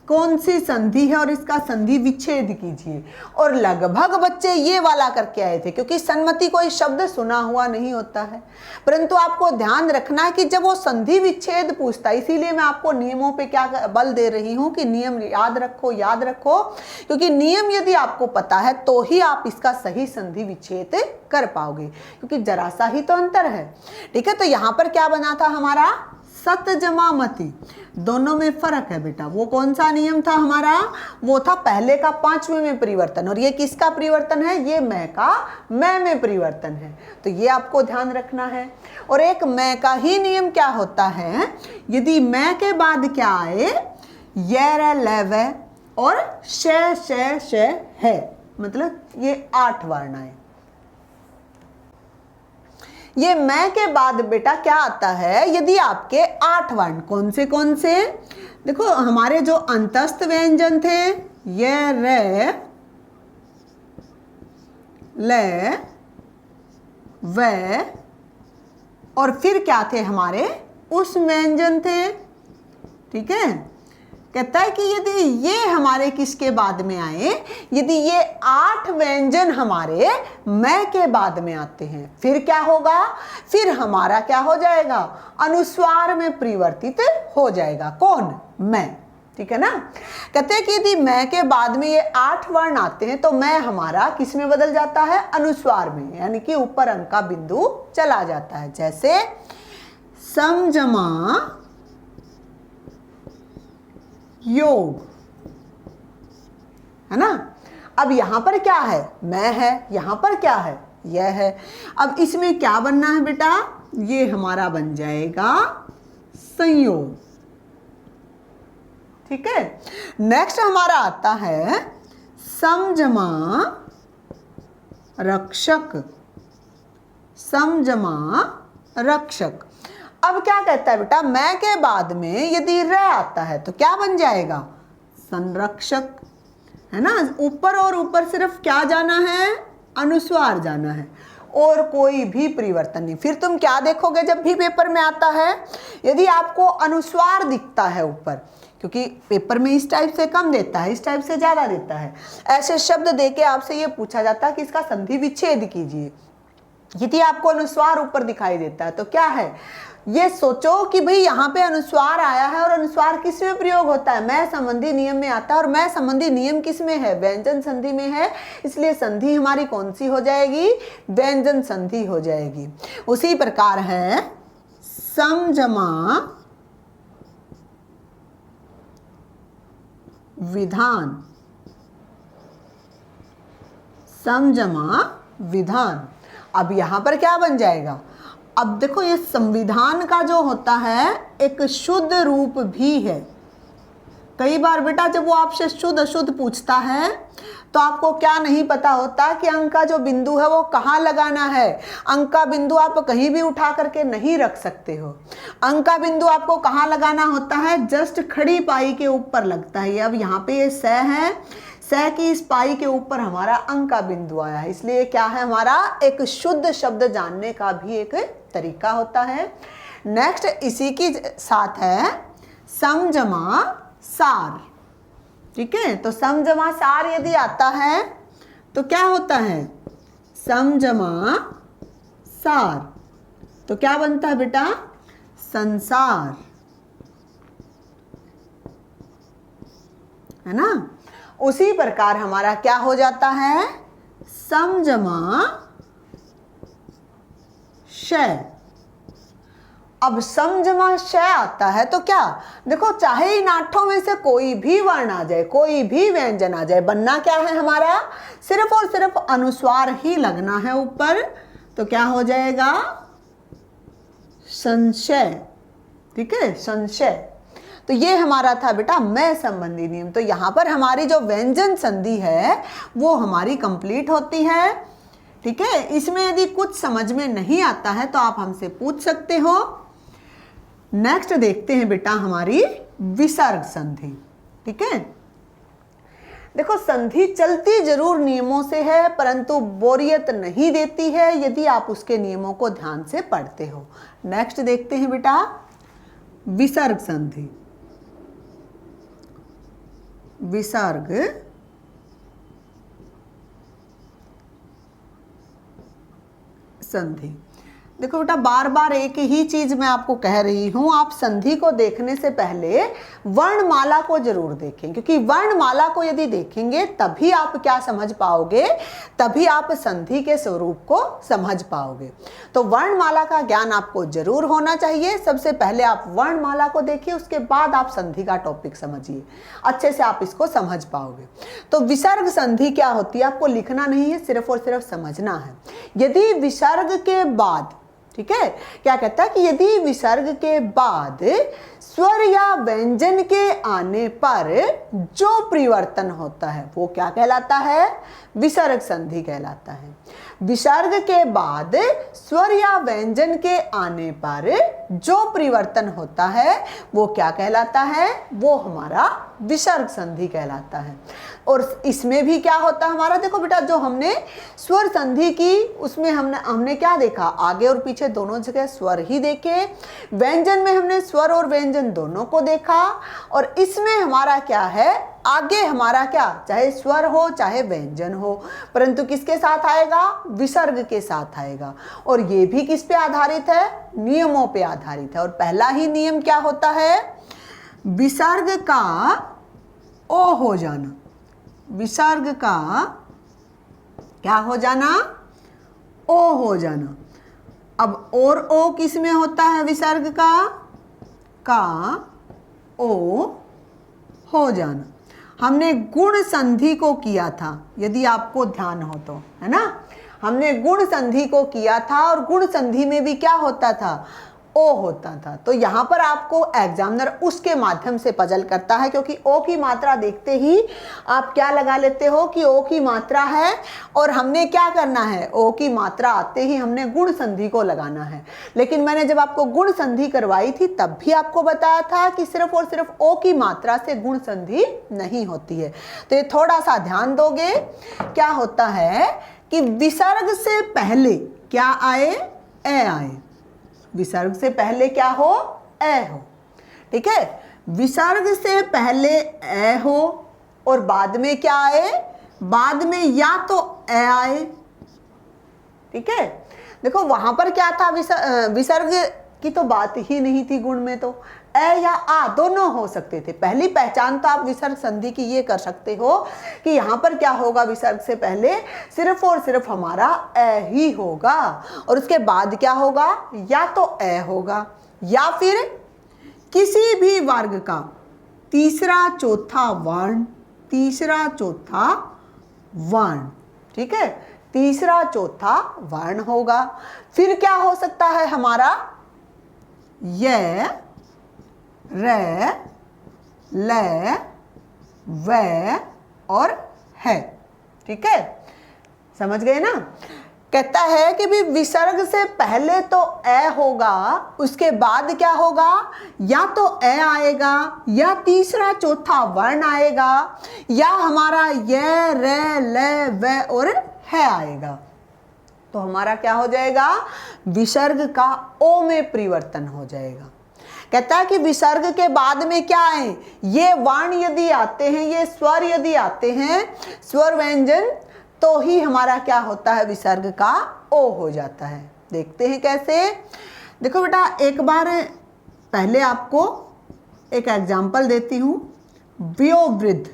कौन सी संधि है और इसका संधि विच्छेद कीजिए, और लगभग बच्चे ये वाला करके आए थे, क्योंकि सन्मति कोई शब्द सुना हुआ नहीं होता है। परंतु आपको ध्यान रखना है कि जब वो संधि विच्छेद पूछता है, इसीलिए मैं आपको नियमों पे क्या बल दे रही हूँ कि नियम याद रखो, याद रखो, क्योंकि नियम यदि आपको पता है तो ही आप इसका सही संधि विच्छेद कर पाओगे, क्योंकि जरा सा ही तो अंतर है। ठीक है, तो यहाँ पर क्या बना था हमारा, सत जमा मति, दोनों में फर्क है बेटा। वो कौन सा नियम था हमारा, वो था पहले का पांचवें में परिवर्तन, और ये किसका परिवर्तन है, ये मैं का मैं में परिवर्तन है, तो ये आपको ध्यान रखना है। और एक मैं का ही नियम क्या होता है, यदि मैं के बाद क्या आए, ये रे लेवे और शे है, मतलब ये 8 वर्ण आए। ये मैं के बाद बेटा क्या आता है, यदि आपके 8 वर्ण, कौन से, देखो हमारे जो अंतस्थ व्यंजन थे, ये रे ले वे, और फिर क्या थे हमारे उस व्यंजन थे। ठीक है, कहता है कि यदि ये हमारे किसके बाद में आए, यदि ये 8 व्यंजन हमारे मैं के बाद में आते हैं, फिर क्या होगा, फिर हमारा क्या हो जाएगा, अनुस्वार में परिवर्तित हो जाएगा। कौन, मैं। ठीक है ना। कहते हैं कि यदि मैं के बाद में ये 8 वर्ण आते हैं तो मैं हमारा किस में बदल जाता है, अनुस्वार में, यानी कि ऊपर अंक का बिंदु चला जाता है। जैसे सम जमा योग, है ना। अब यहां पर क्या है, मैं है, यहां पर क्या है, यह है। अब इसमें क्या बनना है बेटा, ये हमारा बन जाएगा संयोग। ठीक है, नेक्स्ट हमारा आता है सम जमा रक्षक, सम जमा रक्षक। अब क्या कहता है बेटा, मैं के बाद में यदि र आता है तो क्या बन जाएगा, संरक्षक, है ना। ऊपर और ऊपर सिर्फ क्या जाना है, अनुस्वार जाना है, और कोई भी परिवर्तन नहीं। फिर तुम क्या देखोगे जब भी पेपर में आता है, यदि आपको अनुस्वार दिखता है ऊपर, क्योंकि पेपर में इस टाइप से कम देता है, इस टाइप से ज़्यादा देता है, ऐसे शब्द देके आपसे ये पूछा जाता है कि इसका संधि विच्छेद कीजिए। यदि आपको अनुस्वार ऊपर दिखाई देता है तो क्या है, ये सोचो कि भाई यहाँ पे अनुस्वार आया है और अनुस्वार किस में प्रयोग होता है, मैं संबंधी नियम में आता है, और मैं संबंधी नियम किस में है, व्यंजन संधि में है, इसलिए संधि हमारी कौन सी हो जाएगी, व्यंजन संधि हो जाएगी। उसी प्रकार है सम जमा विधान, सम जमा विधान। अब यहां पर क्या बन जाएगा, अब देखो ये संविधान का जो होता है एक शुद्ध रूप भी है। कई बार बेटा जब वो आपसे शुद्ध अशुद्ध पूछता है तो आपको क्या नहीं पता होता कि अंक का जो बिंदु है वो कहाँ लगाना है। अंक का बिंदु आप कहीं भी उठा करके नहीं रख सकते हो। अंक का बिंदु आपको कहाँ लगाना होता है, जस्ट खड़ी पाई के ऊपर लगता है। अब यहाँ पे ये स है, स की इस पाई के ऊपर हमारा अंक का बिंदु आया है, इसलिए क्या है हमारा एक शुद्ध शब्द जानने का भी एक तरीका होता है। नेक्स्ट इसी की साथ है सम जमा सार। ठीक है, तो सम जमा सार यदि आता है तो क्या होता है, सम जमा सार, तो क्या बनता है बेटा, संसार, है ना। उसी प्रकार हमारा क्या हो जाता है, सम जमा शय। अब सम जमा शय आता है तो क्या, देखो चाहे इन आठों में से कोई भी वर्ण आ जाए, कोई भी व्यंजन आ जाए, बनना क्या है हमारा, सिर्फ और सिर्फ अनुस्वार ही लगना है ऊपर, तो क्या हो जाएगा, संशय। ठीक है, संशय। तो ये हमारा था बेटा मैं संबंधी नियम। तो यहाँ पर हमारी जो व्यंजन संधि है वो हमारी कंप्लीट होती है। ठीक है, इसमें यदि कुछ समझ में नहीं आता है तो आप हमसे पूछ सकते हो। नेक्स्ट देखते हैं बेटा हमारी विसर्ग संधि। ठीक है, देखो संधि चलती जरूर नियमों से है परंतु बोरियत नहीं देती है यदि आप उसके नियमों को ध्यान से पढ़ते हो। नेक्स्ट देखते हैं बेटा विसर्ग संधि। विसर्ग संधि, देखो बेटा बार बार एक ही चीज मैं आपको कह रही हूं, आप संधि को देखने से पहले वर्णमाला को जरूर देखें, क्योंकि वर्णमाला को यदि देखेंगे तभी आप क्या समझ पाओगे, तभी आप संधि के स्वरूप को समझ पाओगे। तो वर्णमाला का ज्ञान आपको जरूर होना चाहिए। सबसे पहले आप वर्णमाला को देखिए, उसके बाद आप संधि का टॉपिक समझिए, अच्छे से आप इसको समझ पाओगे। तो विसर्ग संधि क्या होती है, आपको लिखना नहीं है, सिर्फ और सिर्फ समझना है। यदि विसर्ग के बाद, ठीक है, क्या कहता है कि यदि विसर्ग के बाद स्वर या व्यंजन के आने पर जो परिवर्तन होता है वो क्या कहलाता है, विसर्ग संधि कहलाता है। विसर्ग के बाद स्वर या व्यंजन के आने पर जो परिवर्तन होता है वो क्या कहलाता है, वो हमारा विसर्ग संधि कहलाता है। और इसमें भी क्या होता है हमारा, देखो बेटा जो हमने स्वर संधि की उसमें हमने क्या देखा, आगे और पीछे दोनों जगह स्वर ही देखे। व्यंजन में हमने स्वर और व्यंजन दोनों को देखा, और इसमें हमारा क्या है, आगे हमारा क्या, चाहे स्वर हो चाहे व्यंजन हो, परंतु किसके साथ आएगा, विसर्ग के साथ आएगा। और ये भी किस पे आधारित है, नियमों पे आधारित है। और पहला ही नियम क्या होता है, विसर्ग का ओ हो जाना। विसर्ग का क्या हो जाना, ओ हो जाना। अब और ओ किस में होता है, विसर्ग का ओ हो जाना। हमने गुण संधि को किया था, यदि आपको ध्यान हो तो, है ना, हमने गुण संधि को किया था और गुण संधि में भी क्या होता था, ओ होता था। तो यहाँ पर आपको एग्जामिनर उसके माध्यम से पजल करता है, क्योंकि ओ की मात्रा देखते ही आप क्या लगा लेते हो कि ओ की मात्रा है, और हमने क्या करना है, ओ की मात्रा आते ही हमने गुण संधि को लगाना है। लेकिन मैंने जब आपको गुण संधि करवाई थी तब भी आपको बताया था कि सिर्फ और सिर्फ ओ की मात्रा से गुण संधि नहीं होती है। तो ये थोड़ा सा ध्यान दोगे। क्या होता है कि विसर्ग से पहले क्या आए, ए आए। विसर्ग से पहले क्या हो, ए हो। ठीक है, विसर्ग से पहले ए हो और बाद में क्या आए, बाद में या तो ए आए। ठीक है, देखो वहां पर क्या था, विसर्ग की तो बात ही नहीं थी गुण में, तो ए या आ दोनों हो सकते थे। पहली पहचान तो आप विसर्ग संधि की ये कर सकते हो कि यहाँ पर क्या होगा, विसर्ग से पहले सिर्फ और सिर्फ हमारा ए ही होगा, और उसके बाद क्या होगा, या तो ए होगा या फिर किसी भी वर्ग का तीसरा चौथा वर्ण, तीसरा चौथा वर्ण, ठीक है, तीसरा चौथा वर्ण होगा। फिर क्या हो सकता है हमारा, ये, रे, ले, वे और है, ठीक है, समझ गए ना। कहता है कि भी विसर्ग से पहले तो ए होगा, उसके बाद क्या होगा, या तो ए आएगा या तीसरा चौथा वर्ण आएगा, या हमारा ये, रे, ले, वे और है आएगा। तो हमारा क्या हो जाएगा, विसर्ग का ओ में परिवर्तन हो जाएगा। कहता है कि विसर्ग के बाद में क्या आए, ये वर्ण यदि आते हैं, ये स्वर यदि आते हैं, स्वर व्यंजन, तो ही हमारा क्या होता है, विसर्ग का ओ हो जाता है। देखते हैं कैसे। देखो बेटा, एक बार पहले आपको एक एग्जाम्पल देती हूँ। व्योवृद्ध,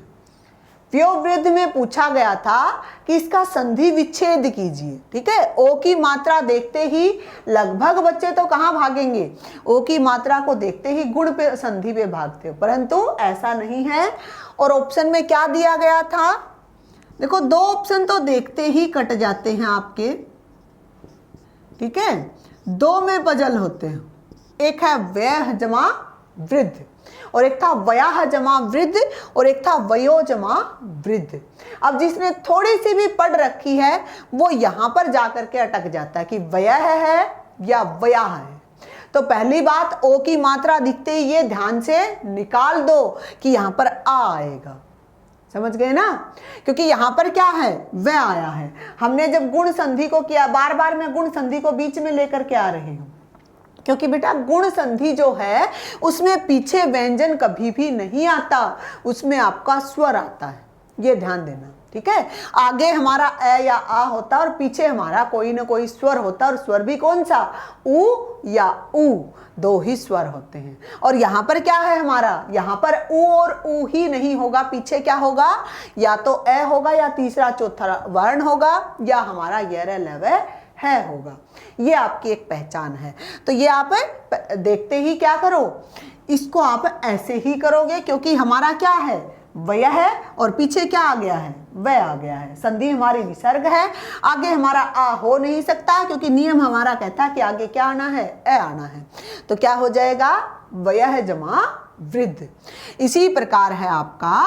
व्योवृद्ध में पूछा गया था कि इसका संधि विच्छेद कीजिए, ठीक है। ओ की मात्रा देखते ही लगभग बच्चे तो कहाँ भागेंगे, ओ की मात्रा को देखते ही गुण पे, संधि पे भागते हो, परंतु ऐसा नहीं है। और ऑप्शन में क्या दिया गया था, देखो दो ऑप्शन तो देखते ही कट जाते हैं आपके, ठीक है, दो में पजल होते हैं। एक है व्यय जमा वृद्ध, और एक था वयाह जमा वृद्ध, और एक था वयो जमा वृद्ध। अब जिसने थोड़ी सी भी पढ़ रखी है वो यहाँ पर जाकर के अटक जाता है कि व्यय है या वयाह है। तो पहली बात, ओ की मात्रा दिखते ही ये ध्यान से निकाल दो कि यहाँ पर आ आएगा, समझ गए ना, क्योंकि यहाँ पर क्या है, वह आया है। हमने जब गुण संधि को किया, बार बार मैं गुण संधि को बीच में लेकर के आ रही हूँ, क्योंकि बेटा गुण संधि जो है उसमें पीछे व्यंजन कभी भी नहीं आता, उसमें आपका स्वर आता है, ये ध्यान देना, ठीक है। आगे हमारा ए या आ होता है और पीछे हमारा कोई ना कोई स्वर होता है, और स्वर भी कौन सा, उ या उ, दो ही स्वर होते हैं। और यहाँ पर क्या है हमारा, यहाँ पर उ और उ ही नहीं होगा, पीछे क्या होगा, या तो ए होगा या तीसरा चौथा वर्ण होगा, या हमारा ये रे लवे है होगा। ये आपकी एक पहचान है। तो ये आप देखते ही क्या करो, इसको आप ऐसे ही करोगे, क्योंकि हमारा क्या है, वय है, और पीछे क्या आ गया है, वह आ गया है। संधि हमारी विसर्ग है, आगे हमारा आ हो नहीं सकता, क्योंकि नियम हमारा कहता है कि आगे क्या आना है, ए आना है। तो क्या हो जाएगा, वय जमा वृद्ध। इसी प्रकार है आपका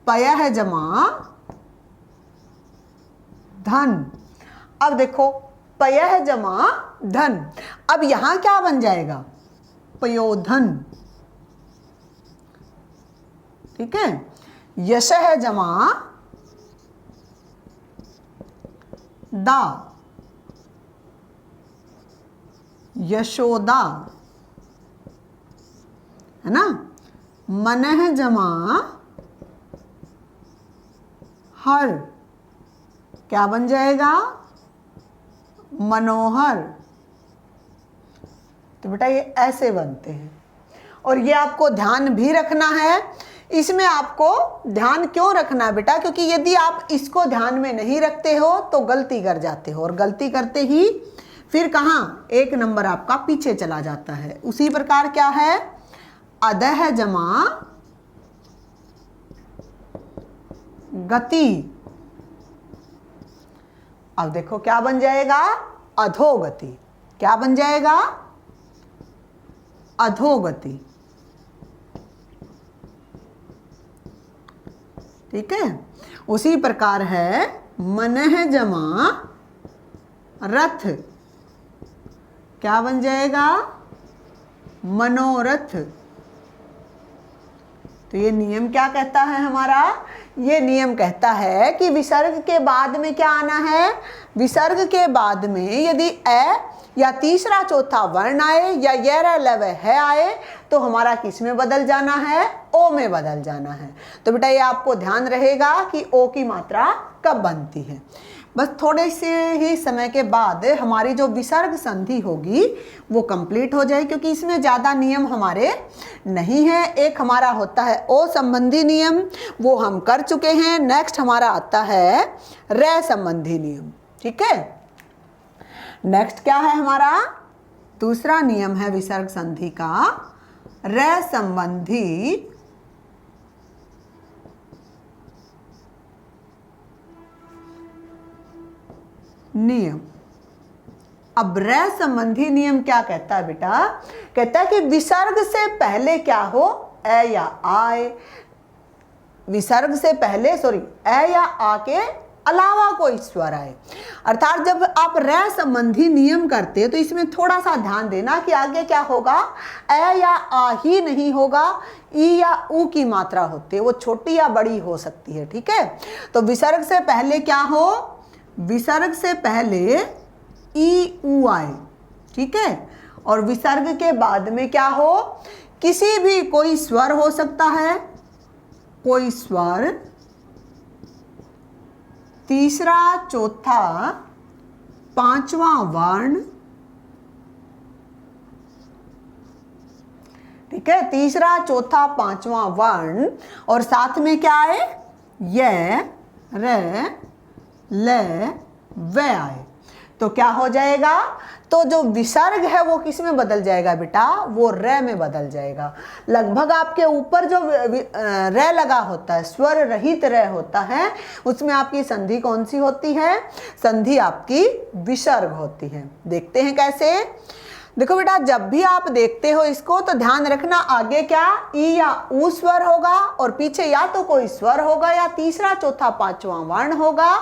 पय जमा धन। अब देखो, पय जमा धन, अब यहां क्या बन जाएगा, पयोधन, ठीक है। यशः जमा दा, यशोदा, है ना। मनः जमा हर, क्या बन जाएगा, मनोहर। तो बेटा ये ऐसे बनते हैं, और ये आपको ध्यान भी रखना है। इसमें आपको ध्यान क्यों रखना है बेटा, क्योंकि यदि आप इसको ध्यान में नहीं रखते हो तो गलती कर जाते हो, और गलती करते ही फिर कहाँ, एक नंबर आपका पीछे चला जाता है। उसी प्रकार क्या है, अदह जमा गति। अब देखो क्या बन जाएगा, अधोगति। क्या बन जाएगा, अधोगति, ठीक है। उसी प्रकार है मनः जमा रथ, क्या बन जाएगा, मनोरथ। तो ये नियम क्या कहता है हमारा, ये नियम कहता है कि विसर्ग के बाद में क्या आना है, विसर्ग के बाद में यदि ए या तीसरा चौथा वर्ण आए या ये रे लव है आए, तो हमारा किस में बदल जाना है, ओ में बदल जाना है। तो बेटा ये आपको ध्यान रहेगा कि ओ की मात्रा कब बनती है। बस थोड़े से ही समय के बाद हमारी जो विसर्ग संधि होगी वो कंप्लीट हो जाए, क्योंकि इसमें ज़्यादा नियम हमारे नहीं है। एक हमारा होता है ओ संबंधी नियम, वो हम कर चुके हैं। नेक्स्ट हमारा आता है रे संबंधी नियम। ठीक है, नेक्स्ट क्या है हमारा? दूसरा नियम है विसर्ग संधि का रे संबंधी नियम। अब रे संबंधी नियम क्या कहता है बेटा? कहता है कि विसर्ग से पहले क्या हो, ए या आए, विसर्ग से पहले ए या आ के अलावा कोई स्वर आए। अर्थात जब आप रे संबंधी नियम करते हैं तो इसमें थोड़ा सा ध्यान देना कि आगे क्या होगा, ए या आ ही नहीं होगा, ई या ऊ की मात्रा होती है, वो छोटी या बड़ी हो सकती है। ठीक है, तो विसर्ग से पहले क्या हो, विसर्ग से पहले ई ऊ आए। ठीक है, और विसर्ग के बाद में क्या हो, किसी भी कोई स्वर हो सकता है, कोई स्वर, तीसरा चौथा पांचवा वर्ण। ठीक है, तीसरा चौथा पांचवा वर्ण, और साथ में क्या आए, ये रे ले वे आए। तो क्या हो जाएगा, तो जो विसर्ग है वो किस में बदल जाएगा बेटा, वो रे में बदल जाएगा। लगभग आपके ऊपर जो रे लगा होता है, स्वर रहित रे होता है, उसमें आपकी संधि कौन सी होती है, संधि आपकी विसर्ग होती है। देखते हैं कैसे। देखो बेटा, जब भी आप देखते हो इसको तो ध्यान रखना, आगे क्या ई या ऊ स्वर होगा और पीछे या तो कोई स्वर होगा या तीसरा चौथा पांचवा वर्ण होगा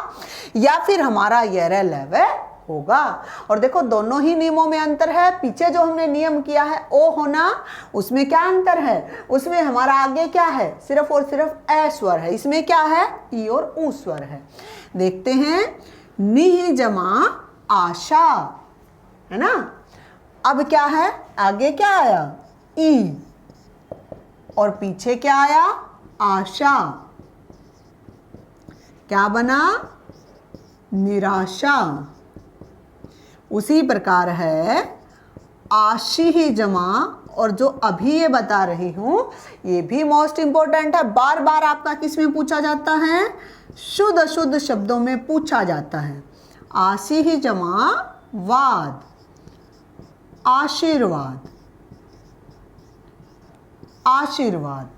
या फिर हमारा ये रे ले वे होगा। और देखो दोनों ही नियमों में अंतर है। पीछे जो हमने नियम किया है ओ होना, उसमें क्या अंतर है, उसमें हमारा आगे क्या है, सिर्फ और सिर्फ ए स्वर है, इसमें क्या है, ई और ऊ स्वर है। देखते हैं, निह जमा आशा, है ना। अब क्या है, आगे क्या आया, ई, और पीछे क्या आया, आशा, क्या बना, निराशा। उसी प्रकार है आशी ही जमा, और जो अभी ये बता रही हूं ये भी मोस्ट इंपॉर्टेंट है, बार बार आपका किस में पूछा जाता है, शुद्ध अशुद्ध शब्दों में पूछा जाता है। आशी ही जमा वाद, आशीर्वाद, आशीर्वाद,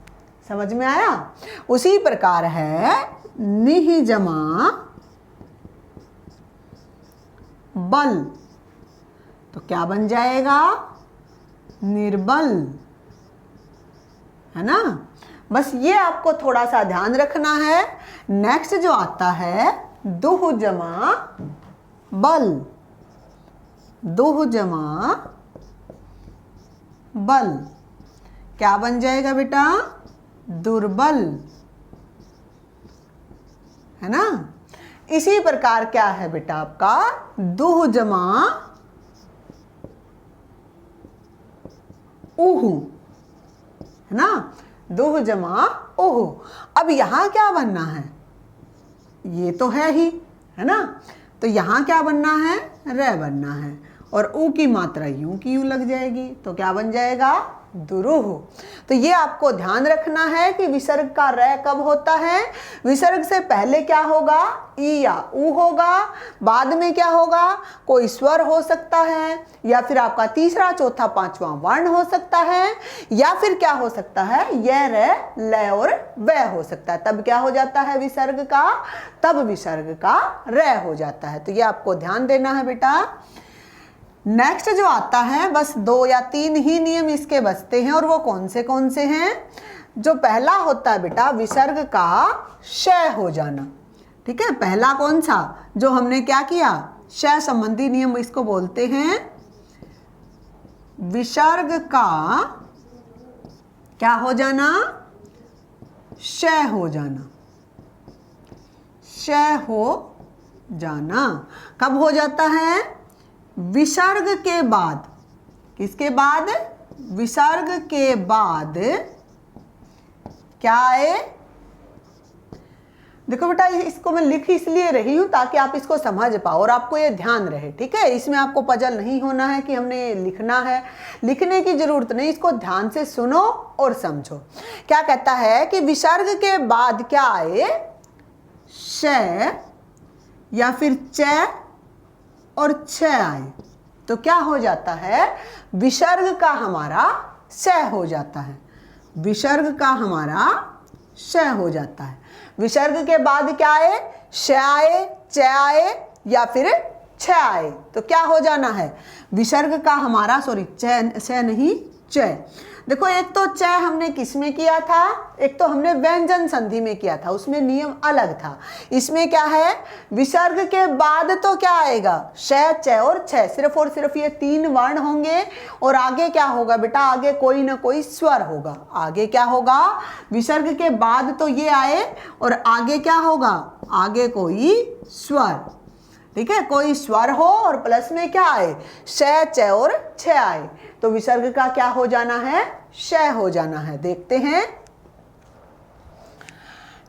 समझ में आया। उसी प्रकार है निह जमा बल, तो क्या बन जाएगा, निर्बल, है ना। बस ये आपको थोड़ा सा ध्यान रखना है। नेक्स्ट जो आता है दुह जमा बल, दुह जमा बल, क्या बन जाएगा बेटा, दुर्बल, है ना। इसी प्रकार क्या है बेटा आपका, दुह जमा उहु, है ना, दुह जमा उहु। अब यहां क्या बनना है, ये तो है ही, है ना, तो यहां क्या बनना है, रे बनना है, और ऊ की मात्रा यूं की यूं लग जाएगी, तो क्या बन जाएगा, दुरूह। तो ये आपको ध्यान रखना है कि विसर्ग का रे कब होता है, विसर्ग से पहले क्या होगा, ई या ऊ होगा, बाद में क्या होगा, कोई स्वर हो सकता है या फिर आपका तीसरा चौथा पांचवा वर्ण हो सकता है या फिर क्या हो सकता है, ये रे ले और वे हो सकता है। तब क्या हो जाता है विसर्ग का, तब विसर्ग का रे हो जाता है। तो ये आपको ध्यान देना है बेटा। नेक्स्ट जो आता है, बस 2 या 3 ही नियम इसके बचते हैं, और वो कौन से हैं। जो पहला होता है बेटा विसर्ग का क्षय हो जाना। ठीक है, पहला कौन सा, जो हमने क्या किया, क्षय संबंधी नियम इसको बोलते हैं। विसर्ग का क्या हो जाना, क्षय हो जाना, क्षय हो जाना। कब हो जाता है, विसर्ग के बाद, किसके बाद, विसर्ग के बाद क्या आए, देखो बेटा, इसको मैं लिख इसलिए रही हूँ ताकि आप इसको समझ पाओ और आपको ये ध्यान रहे, ठीक है। इसमें आपको पजल नहीं होना है कि हमने लिखना है, लिखने की जरूरत नहीं, इसको ध्यान से सुनो और समझो। क्या कहता है कि विसर्ग के बाद क्या आए, श या फिर च और छ आए तो क्या हो जाता है, विसर्ग का हमारा स हो जाता है, विसर्ग का हमारा श हो जाता है। विसर्ग के बाद क्या आए, श आए, च आए या फिर छ आए तो क्या हो जाना है, विसर्ग का हमारा च नहीं च। देखो, एक तो च हमने किस में किया था, एक तो हमने व्यंजन संधि में किया था, उसमें नियम अलग था। इसमें क्या है, विसर्ग के बाद तो क्या आएगा, श, च और छ, सिर्फ और सिर्फ ये 3 वर्ण होंगे और आगे क्या होगा बेटा, आगे कोई ना कोई स्वर होगा। आगे क्या होगा, विसर्ग के बाद तो ये आए और आगे क्या होगा, आगे कोई स्वर, ठीक है, कोई स्वर हो और प्लस में क्या आए, श, च और छ आए तो विसर्ग का क्या हो जाना है, श हो जाना है। देखते हैं,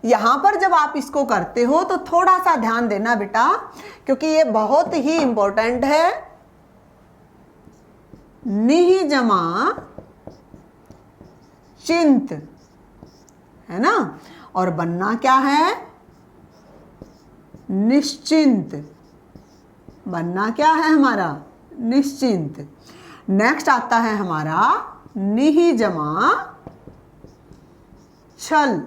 यहां पर जब आप इसको करते हो तो थोड़ा सा ध्यान देना बेटा, क्योंकि ये बहुत ही इंपॉर्टेंट है। निहि जमा चिंत, है ना, और बनना क्या है, निश्चिंत। बनना क्या है हमारा, निश्चिंत। नेक्स्ट आता है हमारा निहि जमा छल।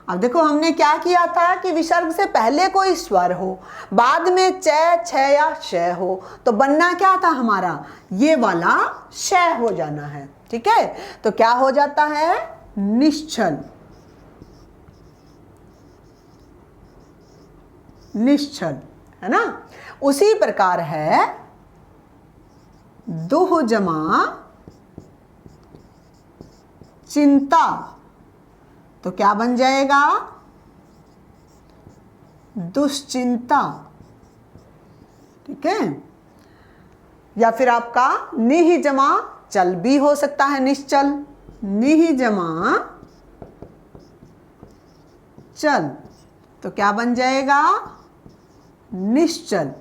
अब देखो, हमने क्या किया था कि विसर्ग से पहले कोई स्वर हो, बाद में च, छ या श हो तो बनना क्या था हमारा, ये वाला श हो जाना है, ठीक है। तो क्या हो जाता है, निश्चल, निश्चल, है ना। उसी प्रकार है दुह जमा चिंता तो क्या बन जाएगा, दुश्चिंता, ठीक है। या फिर आपका निहि जमा चल भी हो सकता है, निश्चल, निहि जमा चल तो क्या बन जाएगा, निश्चल।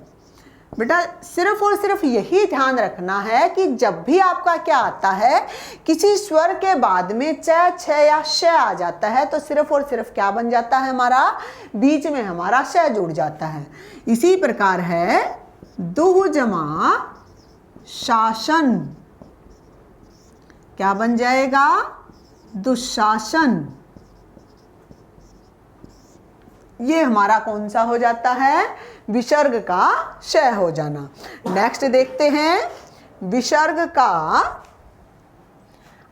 बेटा, सिर्फ और सिर्फ यही ध्यान रखना है कि जब भी आपका क्या आता है, किसी स्वर के बाद में च, छ या श आ जाता है तो सिर्फ और सिर्फ क्या बन जाता है हमारा, बीच में हमारा श जुड़ जाता है। इसी प्रकार है दुह जमा शासन, क्या बन जाएगा, दुशासन। ये हमारा कौन सा हो जाता है, विसर्ग का श हो जाना। नेक्स्ट देखते हैं विसर्ग का,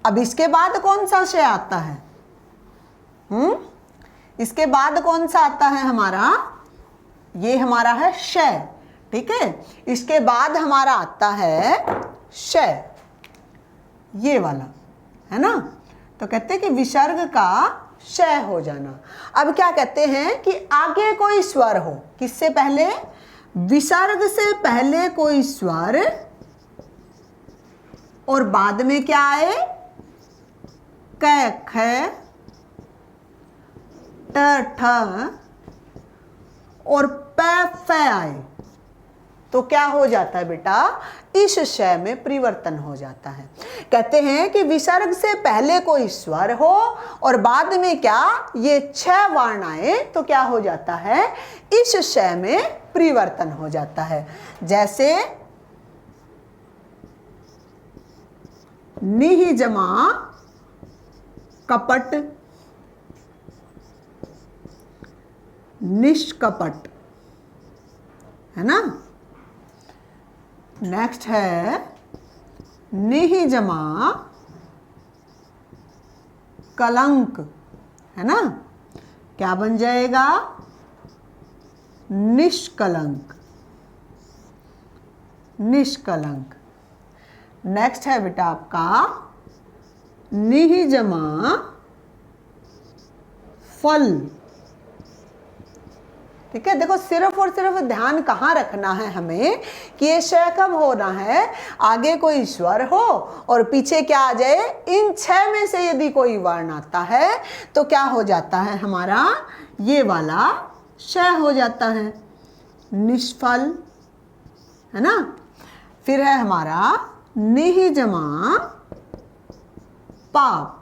अब इसके बाद कौन सा श आता है, इसके बाद कौन सा आता है हमारा, ये हमारा है श, ठीक है। इसके बाद हमारा आता है श, ये वाला, है ना। तो कहते हैं कि विसर्ग का श हो जाना। अब क्या कहते हैं कि आगे कोई स्वर हो, किससे पहले, विसर्ग से पहले कोई स्वर और बाद में क्या आए, क, ख, ट, ठ और प, फ आए तो क्या हो जाता है बेटा, इस श में परिवर्तन हो जाता है। कहते हैं कि विसर्ग से पहले कोई स्वर हो और बाद में क्या, ये 6 वर्ण आए तो क्या हो जाता है, इस श में परिवर्तन हो जाता है। जैसे निहि जमा कपट, निष्कपट, है ना। नेक्स्ट है निहि जमा कलंक, है ना, क्या बन जाएगा, निष्कलंक, निष्कलंक। नेक्स्ट है बेटा आपका निहि जमा फल, ठीक है। देखो सिर्फ और सिर्फ ध्यान कहाँ रखना है हमें कि ये श कब होना है, आगे कोई स्वर हो और पीछे क्या आ जाए, इन 6 में से यदि कोई वर्ण आता है तो क्या हो जाता है हमारा, ये वाला श हो जाता है, निष्फल, है ना। फिर है हमारा निहि जमा पाप,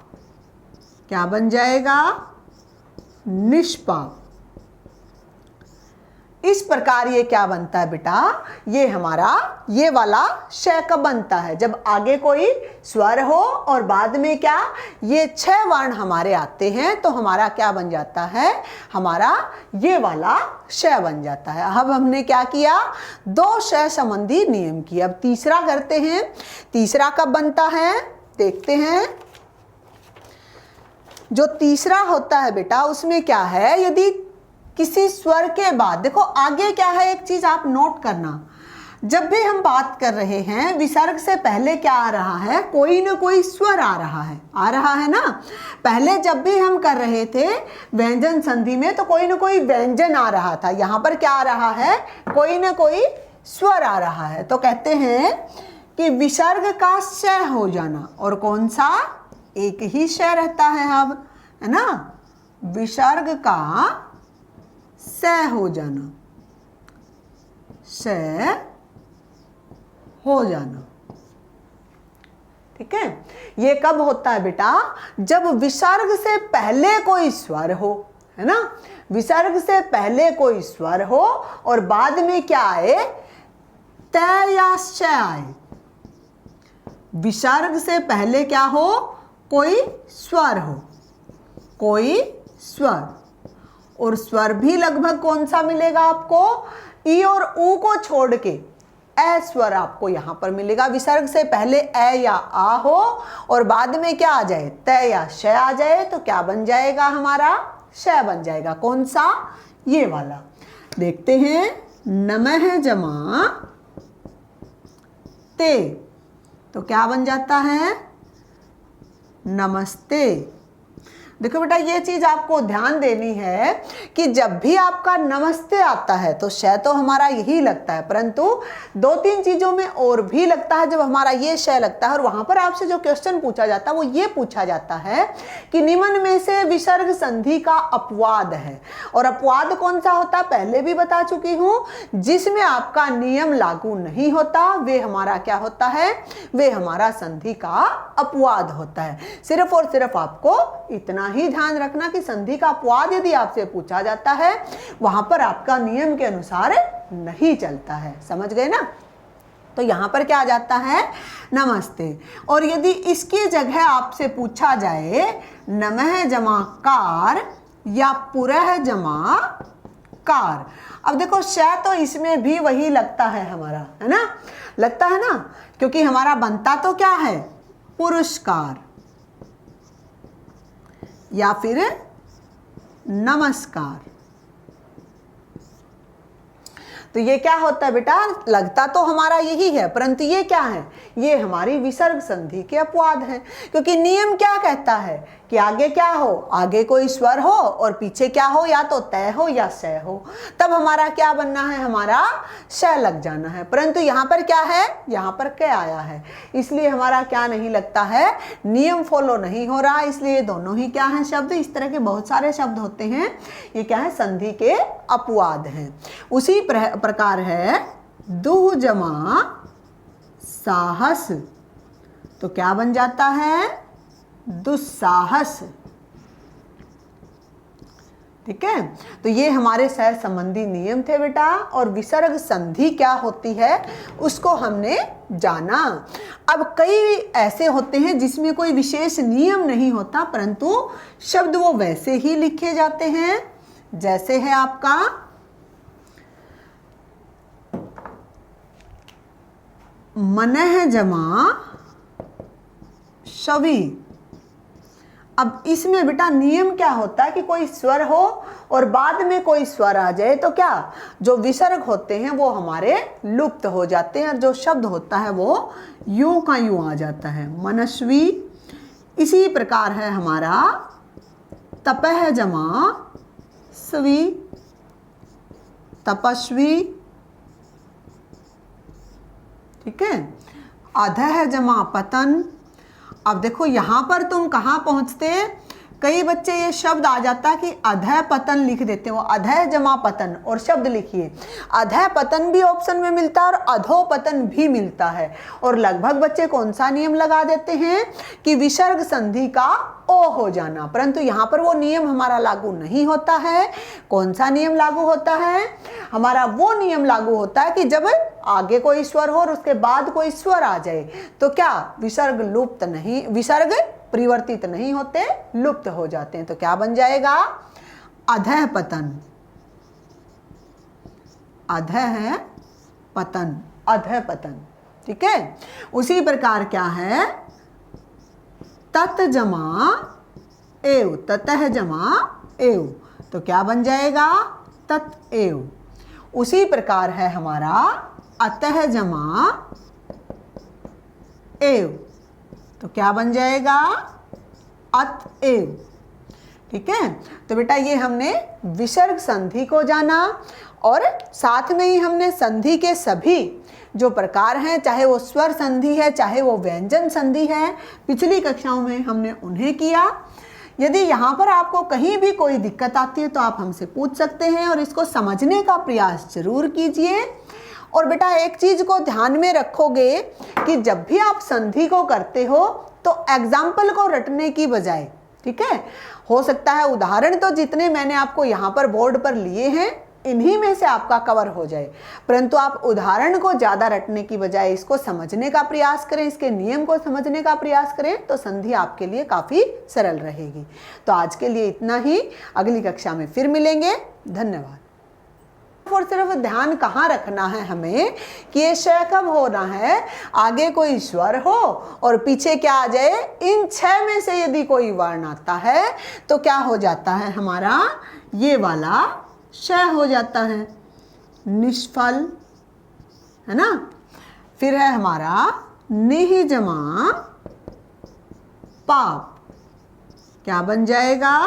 क्या बन जाएगा, निष्पाप। इस प्रकार ये क्या बनता है बेटा, ये हमारा ये वाला श कब बनता है, जब आगे कोई स्वर हो और बाद में क्या ये 6 वर्ण हमारे आते हैं तो हमारा क्या बन जाता है, हमारा ये वाला श बन जाता है। अब हमने क्या किया, 2 श संबंधी नियम किए। अब तीसरा करते हैं। तीसरा कब बनता है देखते हैं। जो तीसरा होता है बेटा उसमें क्या है, यदि किसी स्वर के बाद, देखो आगे क्या है, एक चीज आप नोट करना, जब भी हम बात कर रहे हैं विसर्ग से पहले क्या आ रहा है, कोई ना कोई स्वर आ रहा है ना। पहले जब भी हम कर रहे थे व्यंजन संधि में तो कोई ना कोई व्यंजन आ रहा था, यहाँ पर क्या आ रहा है, कोई ना कोई स्वर आ रहा है। तो कहते हैं कि विसर्ग का श हो जाना, और कौन सा, एक ही श रहता है अब, है ना, विसर्ग का स हो जाना, स हो जाना, ठीक है। ये कब होता है बेटा, जब विसर्ग से पहले कोई स्वर हो, है ना, विसर्ग से पहले कोई स्वर हो और बाद में क्या आए, त या श आए। विसर्ग से पहले क्या हो, कोई स्वर हो, कोई स्वर, और स्वर भी लगभग कौन सा मिलेगा आपको, ई और ऊ को छोड़ के ए स्वर आपको यहां पर मिलेगा। विसर्ग से पहले ए या आ हो और बाद में क्या आ जाए, त या श आ जाए तो क्या बन जाएगा, हमारा श बन जाएगा। कौन सा, ये वाला। देखते हैं, नमः जमा ते, तो क्या बन जाता है, नमस्ते। देखो बेटा ये चीज आपको ध्यान देनी है कि जब भी आपका नमस्ते आता है तो श तो हमारा यही लगता है, परंतु 2-3 चीजों में और भी लगता है जब हमारा ये श लगता है। और वहां पर आपसे जो क्वेश्चन पूछा जाता है वो ये पूछा जाता है कि निम्न में से विसर्ग संधि का अपवाद है, और अपवाद कौन सा होता है पहले भी बता चुकी हूं, जिसमें आपका नियम लागू नहीं होता वे हमारा क्या होता है, वे हमारा संधि का अपवाद होता है। सिर्फ और सिर्फ आपको इतना ही ध्यान रखना कि संधि का अपवाद यदि आपसे पूछा जाता है वहां पर आपका नियम के अनुसार नहीं चलता है, समझ गए ना। तो यहां पर क्या आ जाता है, नमस्ते। और यदि इसकी जगह आपसे पूछा जाए नमः जमा कार या पुरः जमा कार, अब देखो श तो इसमें भी वही लगता है हमारा, है ना, लगता है ना, क्योंकि हमारा बनता तो क्या है, पुरस्कार या फिर नमस्कार। तो ये क्या होता है बेटा, लगता तो हमारा यही है, परंतु ये क्या है, ये हमारी विसर्ग संधि के अपवाद है। क्योंकि नियम क्या कहता है कि आगे क्या हो, आगे कोई स्वर हो और पीछे क्या हो, या तो तय हो या स हो, तब हमारा क्या बनना है, हमारा श लग जाना है। परंतु यहाँ पर क्या है, यहाँ पर क्या आया है, इसलिए हमारा क्या नहीं लगता है, नियम फॉलो नहीं हो रहा, इसलिए दोनों ही क्या है शब्द, इस तरह के बहुत सारे शब्द होते हैं, ये क्या है, संधि के अपवाद हैं। उसी प्रकार है दुह जमा साहस, तो क्या बन जाता है, दुस्साहस, ठीक है। तो ये हमारे सह संबंधी नियम थे बेटा, और विसर्ग संधि क्या होती है उसको हमने जाना। अब कई ऐसे होते हैं जिसमें कोई विशेष नियम नहीं होता, परंतु शब्द वो वैसे ही लिखे जाते हैं, जैसे है आपका मनः जमा शवि। अब इसमें बेटा नियम क्या होता है कि कोई स्वर हो और बाद में कोई स्वर आ जाए तो क्या, जो विसर्ग होते हैं वो हमारे लुप्त हो जाते हैं, और जो शब्द होता है वो यूं का यूं आ जाता है, मनस्वी। इसी प्रकार है हमारा तपह जमा स्वी, तपस्वी, ठीक है, अधः जमा पतन। अब देखो यहां पर तुम कहां पहुंचते, कई बच्चे ये शब्द आ जाता है कि अधः पतन लिख देते हो, अधः जमा पतन और शब्द लिखिए। अधः पतन भी ऑप्शन में मिलता है और अधो पतन भी मिलता है, और लगभग बच्चे कौन सा नियम लगा देते हैं कि विसर्ग संधि का ओ हो जाना, परंतु यहाँ पर वो नियम हमारा लागू नहीं होता है। कौन सा नियम लागू होता है, हमारा वो नियम लागू होता है कि जब आगे कोई स्वर हो और उसके बाद कोई स्वर आ जाए तो क्या विसर्ग लुप्त नहीं, विसर्ग परिवर्तित नहीं होते, लुप्त हो जाते हैं। तो क्या बन जाएगा, अधः पतन, अधः है पतन, अधः पतन, ठीक है। उसी प्रकार क्या है, तत जमा एव, ततः जमा एव, तो क्या बन जाएगा, तत एव। उसी प्रकार है हमारा अतः जमा एव, तो क्या बन जाएगा, अत एव, ठीक है। तो बेटा ये हमने विसर्ग संधि को जाना, और साथ में ही हमने संधि के सभी जो प्रकार हैं, चाहे वो स्वर संधि है चाहे वो व्यंजन संधि है, पिछली कक्षाओं में हमने उन्हें किया। यदि यहाँ पर आपको कहीं भी कोई दिक्कत आती है तो आप हमसे पूछ सकते हैं, और इसको समझने का प्रयास जरूर कीजिए। और बेटा एक चीज को ध्यान में रखोगे कि जब भी आप संधि को करते हो तो एग्जाम्पल को रटने की बजाय, ठीक है, हो सकता है उदाहरण तो जितने मैंने आपको यहाँ पर बोर्ड पर लिए हैं इन्हीं में से आपका कवर हो जाए, परंतु आप उदाहरण को ज़्यादा रटने की बजाय इसको समझने का प्रयास करें, इसके नियम को समझने का प्रयास करें, तो संधि आपके लिए काफ़ी सरल रहेगी। तो आज के लिए इतना ही, अगली कक्षा में फिर मिलेंगे, धन्यवाद। और सिर्फ ध्यान कहाँ रखना है हमें कि ये श कब होना है, आगे कोई स्वर हो और पीछे क्या आ जाए, इन 6 में से यदि कोई वर्ण आता है तो क्या हो जाता है, हमारा ये वाला श हो जाता है, निष्फल, है ना। फिर है हमारा निहि जमा पाप, क्या बन जाएगा,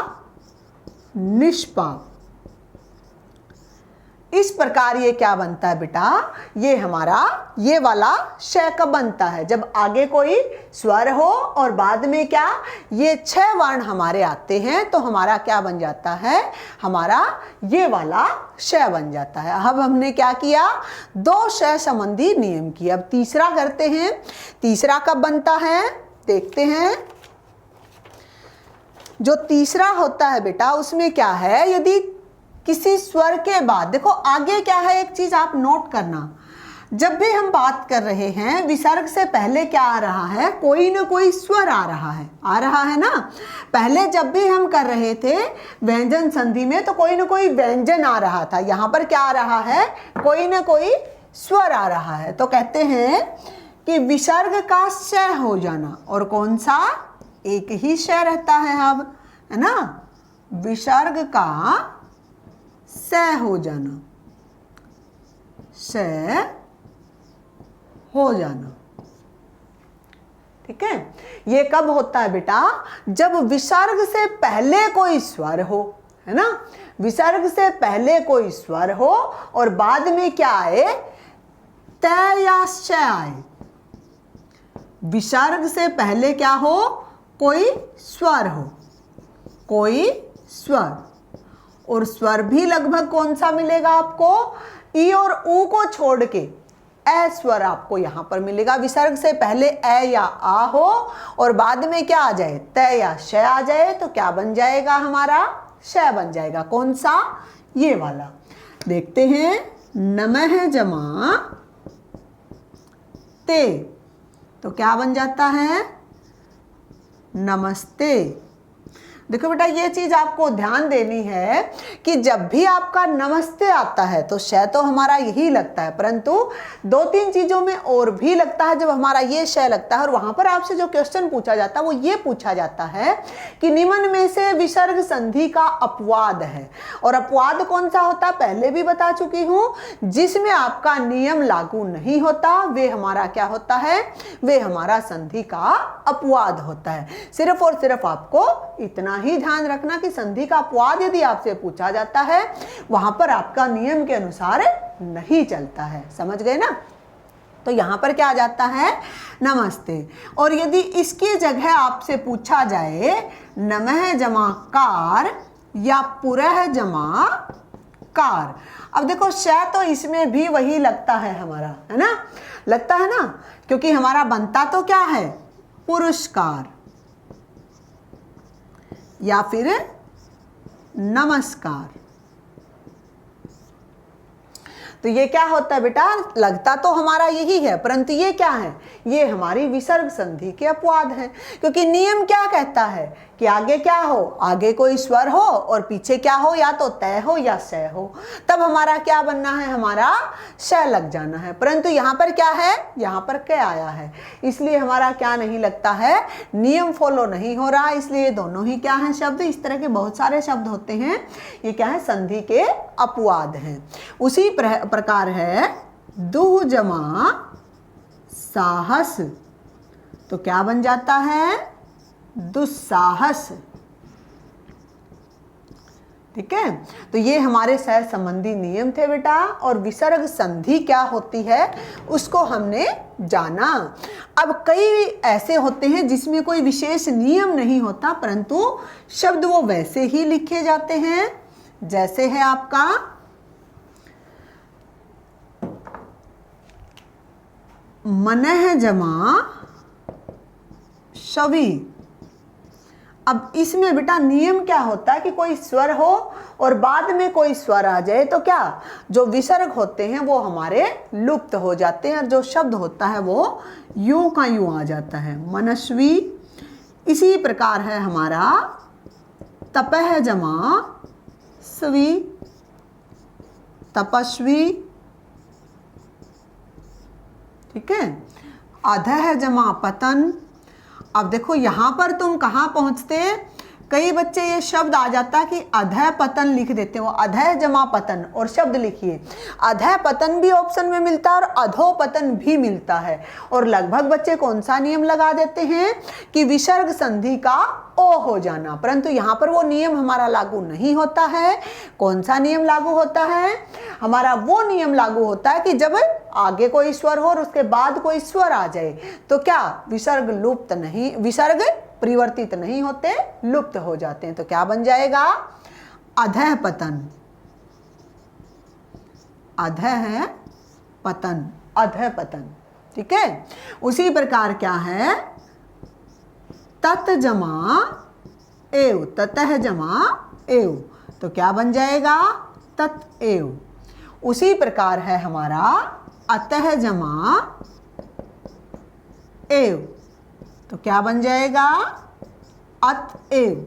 निष्पाप। इस प्रकार ये क्या बनता है बेटा, ये हमारा ये वाला श कब बनता है, जब आगे कोई स्वर हो और बाद में क्या ये 6 वर्ण हमारे आते हैं, तो हमारा क्या बन जाता है, हमारा ये वाला श बन जाता है। अब हमने क्या किया, 2 श संबंधी नियम किए। अब तीसरा करते हैं, तीसरा कब बनता है देखते हैं। जो तीसरा होता है बेटा उसमें क्या है, यदि किसी स्वर के बाद, देखो आगे क्या है, एक चीज आप नोट करना, जब भी हम बात कर रहे हैं विसर्ग से पहले क्या आ रहा है, कोई ना कोई स्वर आ रहा है ना। पहले जब भी हम कर रहे थे व्यंजन संधि में तो कोई ना कोई व्यंजन आ रहा था, यहाँ पर क्या आ रहा है, कोई ना कोई स्वर आ रहा है। तो कहते हैं कि विसर्ग का श हो जाना, और कौन सा, एक ही श रहता है अब, है ना, विसर्ग का स हो जाना, स हो जाना, ठीक है। ये कब होता है बेटा, जब विसर्ग से पहले कोई स्वर हो, है ना, विसर्ग से पहले कोई स्वर हो और बाद में क्या आए, त या श आए। विसर्ग से पहले क्या हो, कोई स्वर हो, कोई स्वर, और स्वर भी लगभग कौन सा मिलेगा आपको, ई और ऊ को छोड़ के ए स्वर आपको यहां पर मिलेगा। विसर्ग से पहले ए या आ हो और बाद में क्या आ जाए, त या श आ जाए, तो क्या बन जाएगा, हमारा श बन जाएगा। कौन सा, ये वाला। देखते हैं, नमः जमा ते, तो क्या बन जाता है, नमस्ते। देखो बेटा ये चीज आपको ध्यान देनी है कि जब भी आपका नमस्ते आता है तो श तो हमारा यही लगता है, परंतु 2-3 चीजों में और भी लगता है जब हमारा ये श लगता है। और वहां पर आपसे जो क्वेश्चन पूछा जाता है वो ये पूछा जाता है कि निम्न में से विसर्ग संधि का अपवाद है, और अपवाद कौन सा होता है पहले भी बता चुकी हूं, जिसमें आपका नियम लागू नहीं होता वे हमारा क्या होता है, वे हमारा संधि का अपवाद होता है। सिर्फ और सिर्फ आपको इतना ही ध्यान रखना कि संधि का अपवाद यदि आपसे पूछा जाता है वहां पर आपका नियम के अनुसार नहीं चलता है। समझ गए ना? तो यहाँ पर क्या आ जाता है? नमस्ते। और यदि इसकी जगह आपसे पूछा जाए नमः जमा कार या पुरः जमा कार, अब देखो श तो इसमें भी वही लगता है हमारा, है ना? लगता है ना, क्योंकि हमारा बनता तो क्या है? पुरस्कार या फिर नमस्कार। तो ये क्या होता है बेटा? लगता तो हमारा यही है, परंतु ये क्या है? ये हमारी विसर्ग संधि के अपवाद है, क्योंकि नियम क्या कहता है कि आगे क्या हो? आगे कोई स्वर हो और पीछे क्या हो? या तो तय हो या स हो, तब हमारा क्या बनना है? हमारा श लग जाना है। परंतु यहाँ पर क्या है? यहाँ पर क आया है, इसलिए हमारा क्या नहीं लगता है? नियम फॉलो नहीं हो रहा, इसलिए दोनों ही क्या हैं? शब्द। इस तरह के बहुत सारे शब्द होते हैं, ये क्या है? संधि के अपवाद हैं। उसी प्रकार है दुह जमा साहस, तो क्या बन जाता है? दुस्साहस। ठीक है, तो ये हमारे सह संबंधी नियम थे बेटा। और विसर्ग संधि क्या होती है उसको हमने जाना। अब कई ऐसे होते हैं जिसमें कोई विशेष नियम नहीं होता, परंतु शब्द वो वैसे ही लिखे जाते हैं। जैसे है आपका मनः जमा शवि। अब इसमें बेटा नियम क्या होता है कि कोई स्वर हो और बाद में कोई स्वर आ जाए तो क्या, जो विसर्ग होते हैं वो हमारे लुप्त हो जाते हैं और जो शब्द होता है वो यूं का यूं आ जाता है, मनस्वी। इसी प्रकार है हमारा तपह जमा स्वी, तपस्वी। ठीक है, अधः जमा पतन। अब देखो यहाँ पर तुम कहाँ पहुँचते? कई बच्चे ये शब्द आ जाता है कि अधः पतन लिख देते हो, अधः जमा पतन और शब्द लिखिए। अधः पतन भी ऑप्शन में मिलता है और अधो पतन भी मिलता है, और लगभग बच्चे कौन सा नियम लगा देते हैं कि विसर्ग संधि का ओ हो जाना, परंतु यहाँ पर वो नियम हमारा लागू नहीं होता है। कौन सा नियम लागू होता है? हमारा वो नियम लागू होता है कि जब आगे कोई स्वर हो और उसके बाद कोई स्वर आ जाए तो क्या विसर्ग लुप्त नहीं, विसर्ग परिवर्तित नहीं होते, लुप्त हो जाते हैं। तो क्या बन जाएगा? अधः पतन। अधः है पतन, अधः पतन। ठीक है, उसी प्रकार क्या है? तत जमा एव, ततः जमा एव, तो क्या बन जाएगा? तत एव। उसी प्रकार है हमारा अतः जमा एव, तो क्या बन जाएगा? अत एव।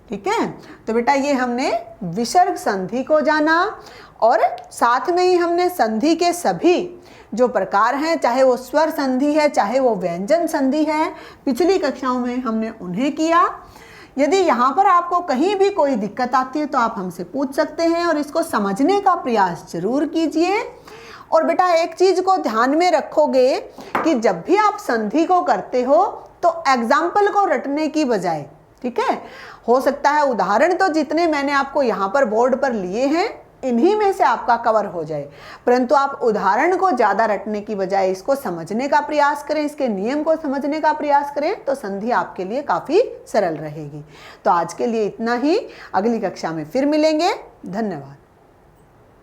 ठीक है, तो बेटा ये हमने विसर्ग संधि को जाना और साथ में ही हमने संधि के सभी जो प्रकार हैं, चाहे वो स्वर संधि है चाहे वो व्यंजन संधि है, पिछली कक्षाओं में हमने उन्हें किया। यदि यहाँ पर आपको कहीं भी कोई दिक्कत आती है तो आप हमसे पूछ सकते हैं और इसको समझने का प्रयास जरूर कीजिए। और बेटा एक चीज को ध्यान में रखोगे कि जब भी आप संधि को करते हो तो एग्जाम्पल को रटने की बजाय, ठीक है, हो सकता है उदाहरण तो जितने मैंने आपको यहाँ पर बोर्ड पर लिए हैं इन्हीं में से आपका कवर हो जाए, परंतु आप उदाहरण को ज़्यादा रटने की बजाय इसको समझने का प्रयास करें, इसके नियम को समझने का प्रयास करें, तो संधि आपके लिए काफ़ी सरल रहेगी। तो आज के लिए इतना ही, अगली कक्षा में फिर मिलेंगे। धन्यवाद।